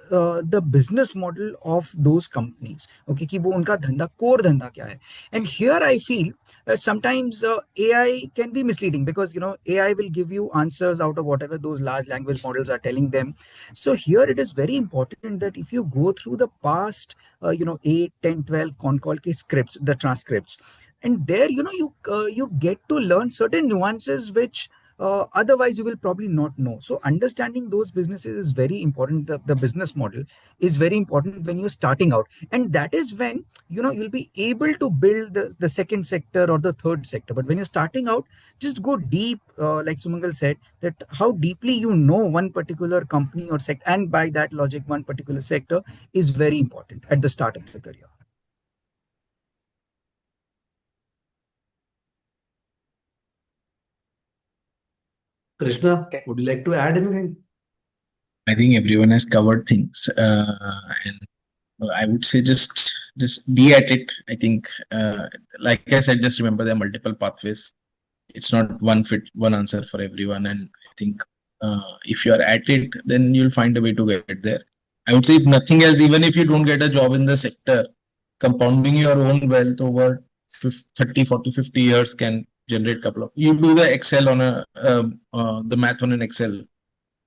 the business model of those companies. Okay, कि वो उनका धंधा, core धंधा क्या है. And here I feel sometimes AI can be misleading, because AI will give you answers out of whatever those large language models are telling them. So here it is very important that if you go through the past 8, 10, 12 con call ke scripts, the transcripts, and there you get to learn certain nuances which otherwise you will probably not know. So understanding those businesses is very important. The business model is very important when you're starting out, and that is when you'll be able to build the second sector or the third sector. But when you're starting out, just go deep, like Sumangal said, that how deeply one particular company or sector, and by that logic one particular sector, is very important at the start of the career. Krishna, Okay. would you like to add anything? I think everyone has covered things, and I would say just be at it. I think, like I said, just remember there are multiple pathways. It's not one answer for everyone, and I think if you are at it, then you'll find a way to get there. I would say, if nothing else, even if you don't get a job in the sector, compounding your own wealth over 30, 40, 50 years can generate couple of. You do the Excel on the math on an Excel.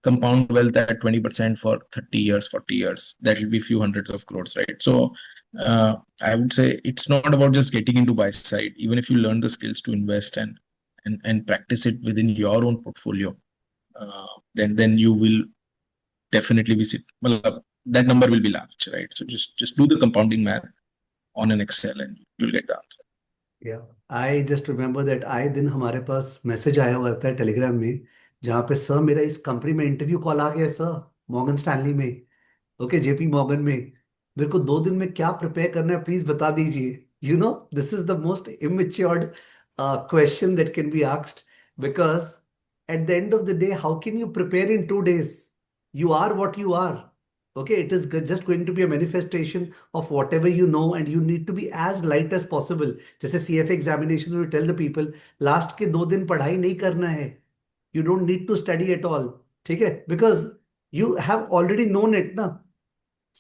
Compound wealth at 20% for 30 years, 40 years, that will be few hundreds of crores, right? So I would say it's not about just getting into buy side. Even if you learn the skills to invest and practice it within your own portfolio, then you will definitely be well, that number will be large, right? So just do the compounding math on an Excel and you'll get the answer. Yeah, I just remember that आए दिन हमारे पास message आया हुआ था Telegram में, जहाँ पे sir मेरा इस कंपनी में इंटरव्यू कॉल आ गया है सर, मॉर्गन स्टैनली में, ओके जेपी मॉर्गन में, मेरे को 2 दिन में क्या प्रिपेयर करना है प्लीज बता दीजिए. This is the most immatured question that can be asked, because at the end of the day how can you prepare in 2 days? You are what you are. Okay, it is just going to be a manifestation of whatever you know, and you need to be as light as possible. जैसे CFA examination में tell the people last के 2 दिन पढ़ाई नहीं करना है. You don't need to study at all. ठीक है? Because you have already known it ना.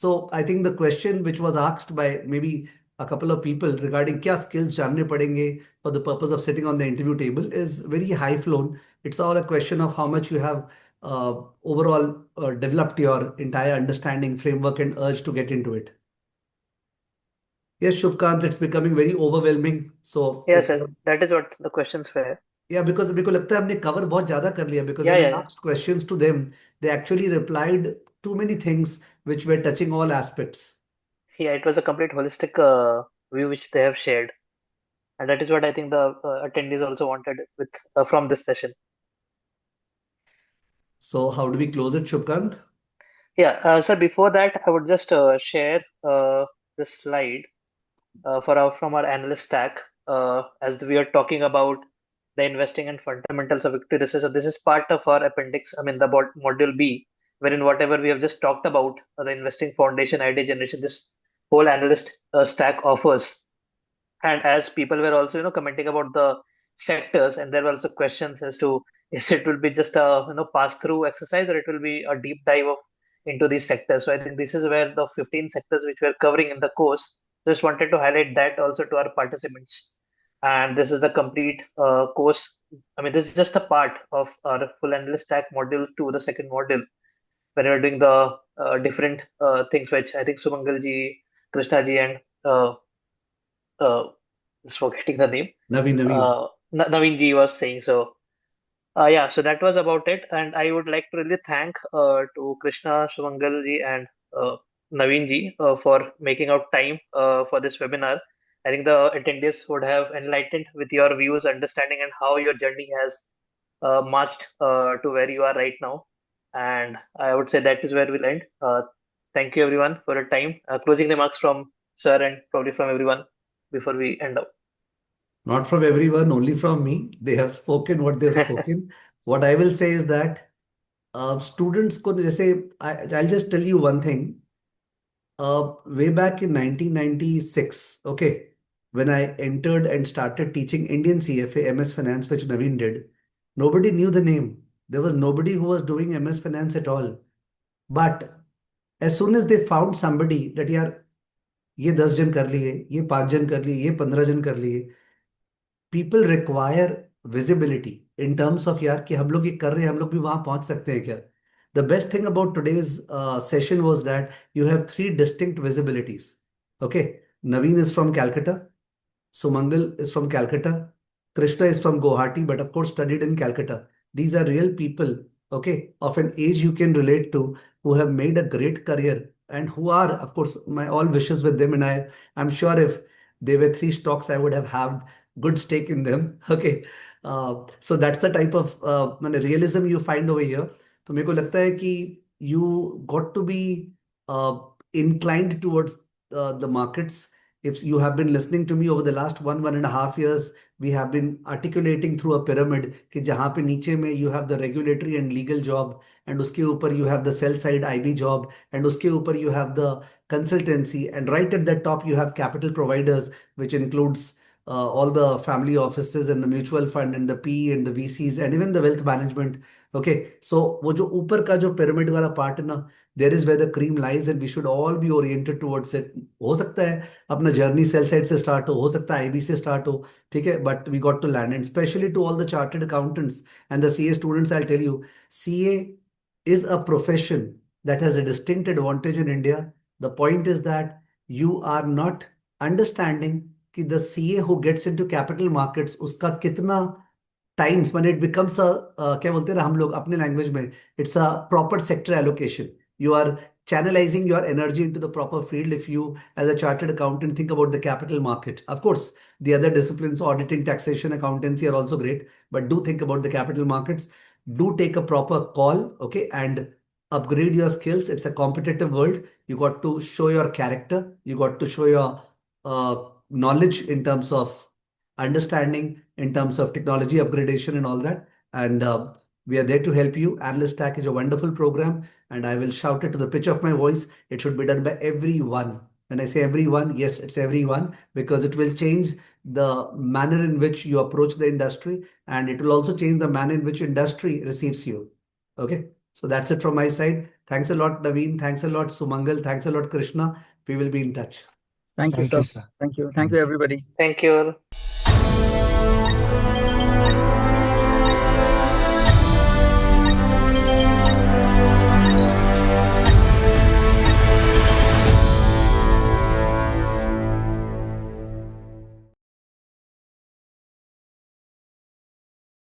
So I think the question which was asked by maybe a couple of people regarding क्या skills जानने पड़ेंगे for the purpose of sitting on the interview table is very high flown. It's all a question of how much you have overall developed your entire understanding, framework, and urge to get into it. Yes, Shubkant, it's becoming very overwhelming. So Yes, sir. That is what the questions were. yeah, because मेरे को लगता है हमने cover बहुत ज़्यादा कर लिया, because Yeah, when I yeah, asked questions to them, they actually replied too many things which were touching all aspects. yeah. It was a complete holistic view which they have shared, and that is what I think the attendees also wanted with from this session. So how do we close it, Shubkant? Yeah, sir. Before that, I would just share this slide from our analyst stack, as we are talking about the investing and fundamentals of equity research. So this is part of our appendix, I mean the module B, wherein whatever we have just talked about, the investing foundation, idea generation, this whole analyst stack offers. And as people were also commenting about the sectors, and there were also questions as to is it will be just a pass through exercise, or it will be a deep dive into these sectors. So I think this is where the 15 sectors which we're covering in the course, just wanted to highlight that also to our participants. And this is the complete course. I mean, this is just a part of our full analyst stack module 2, the second module, when we're doing the different things which I think Sumangal ji, Krishna ji, and uh, just forgetting the name, Naveen. Naveen ji was saying. So yeah, so that was about it, and I would like to really thank to Krishna, Sumangal ji, and Naveen ji for making out time for this webinar. I think the attendees would have enlightened with your views, understanding, and how your journey has marched to where you are right now. And I would say that is where we'll end. Thank you everyone for your time. Closing remarks from sir and probably from everyone before we end up. Not from everyone, only from me. They have spoken what they've spoken. What I will say is that students को जैसे I'll just tell you one thing. way back in 1996, okay, when I entered and started teaching Indian CFA, MS Finance, which Naveen did, nobody knew the name. There was nobody who was doing MS Finance at all. But as soon as they found somebody that यार ये 10 जन कर लिए, ये 5 जन कर लिए, ये 15 जन कर लिए, people require visibility in terms of यार कि हम लोग ये कर रहे हैं, हम लोग भी वहां पहुंच सकते हैं क्या? The best thing about today's session was that you have three distinct visibilities. Okay, Naveen is from Calcutta, Sumangal is from Calcutta, Krishna is from Guwahati, but of course studied in Calcutta. These are real people, okay, of an age you can relate to, who have made a great career and who are, of course, my all wishes with them. And I'm sure if they were three stocks, I would have had good stake in them. Okay, so that's the type of realism you find over here. तो मेरे को लगता है कि you got to be inclined towards the markets. If you have been listening to me over the last 1.5 years, we have been articulating through a pyramid कि जहाँ पे नीचे में you have the regulatory and legal job, and उसके ऊपर you have the sell side IB job, and उसके ऊपर you have the consultancy, and right at the top you have capital providers, which includes all the family offices and the mutual fund and the PE and the VCs and even the wealth management. Okay, so वो जो ऊपर का जो pyramid वाला part है ना, there is where the cream lies, and we should all be oriented towards it. हो सकता है अपना जर्नी सेल साइड से स्टार्ट हो सकता है आईबी से स्टार्ट हो, ठीक है, but we got to land, and specially to all the chartered accountants and the CA students, I tell you, CA is a profession that has a distinct advantage in India. The point is that you are not understanding कि the CA who gets into capital markets उसका कितना times when it becomes a क्या बोलते हैं ना हम लोग अपने लैंग्वेज में, it's a proper sector allocation. You are channelizing your energy into the proper field if you, as a chartered accountant, think about the capital market. Of course, the other disciplines, auditing, taxation, accountancy are also great, but do think about the capital markets. Do take a proper call, okay, and upgrade your skills. It's a competitive world. You got to show your character. You got to show your knowledge in terms of understanding, in terms of technology upgradation and all that. And we are there to help you. Analyst Stack is a wonderful program, and I will shout it to the pitch of my voice. It should be done by everyone. When I say everyone, yes, it's everyone, because it will change the manner in which you approach the industry, and it will also change the manner in which industry receives you. Okay, so that's it from my side. Thanks a lot, Naveen. Thanks a lot, Sumangal. Thanks a lot, Krishna. We will be in touch. Thank you, Thank sir. you, sir. Thank you. Thank you, Thanks. everybody. Thank you.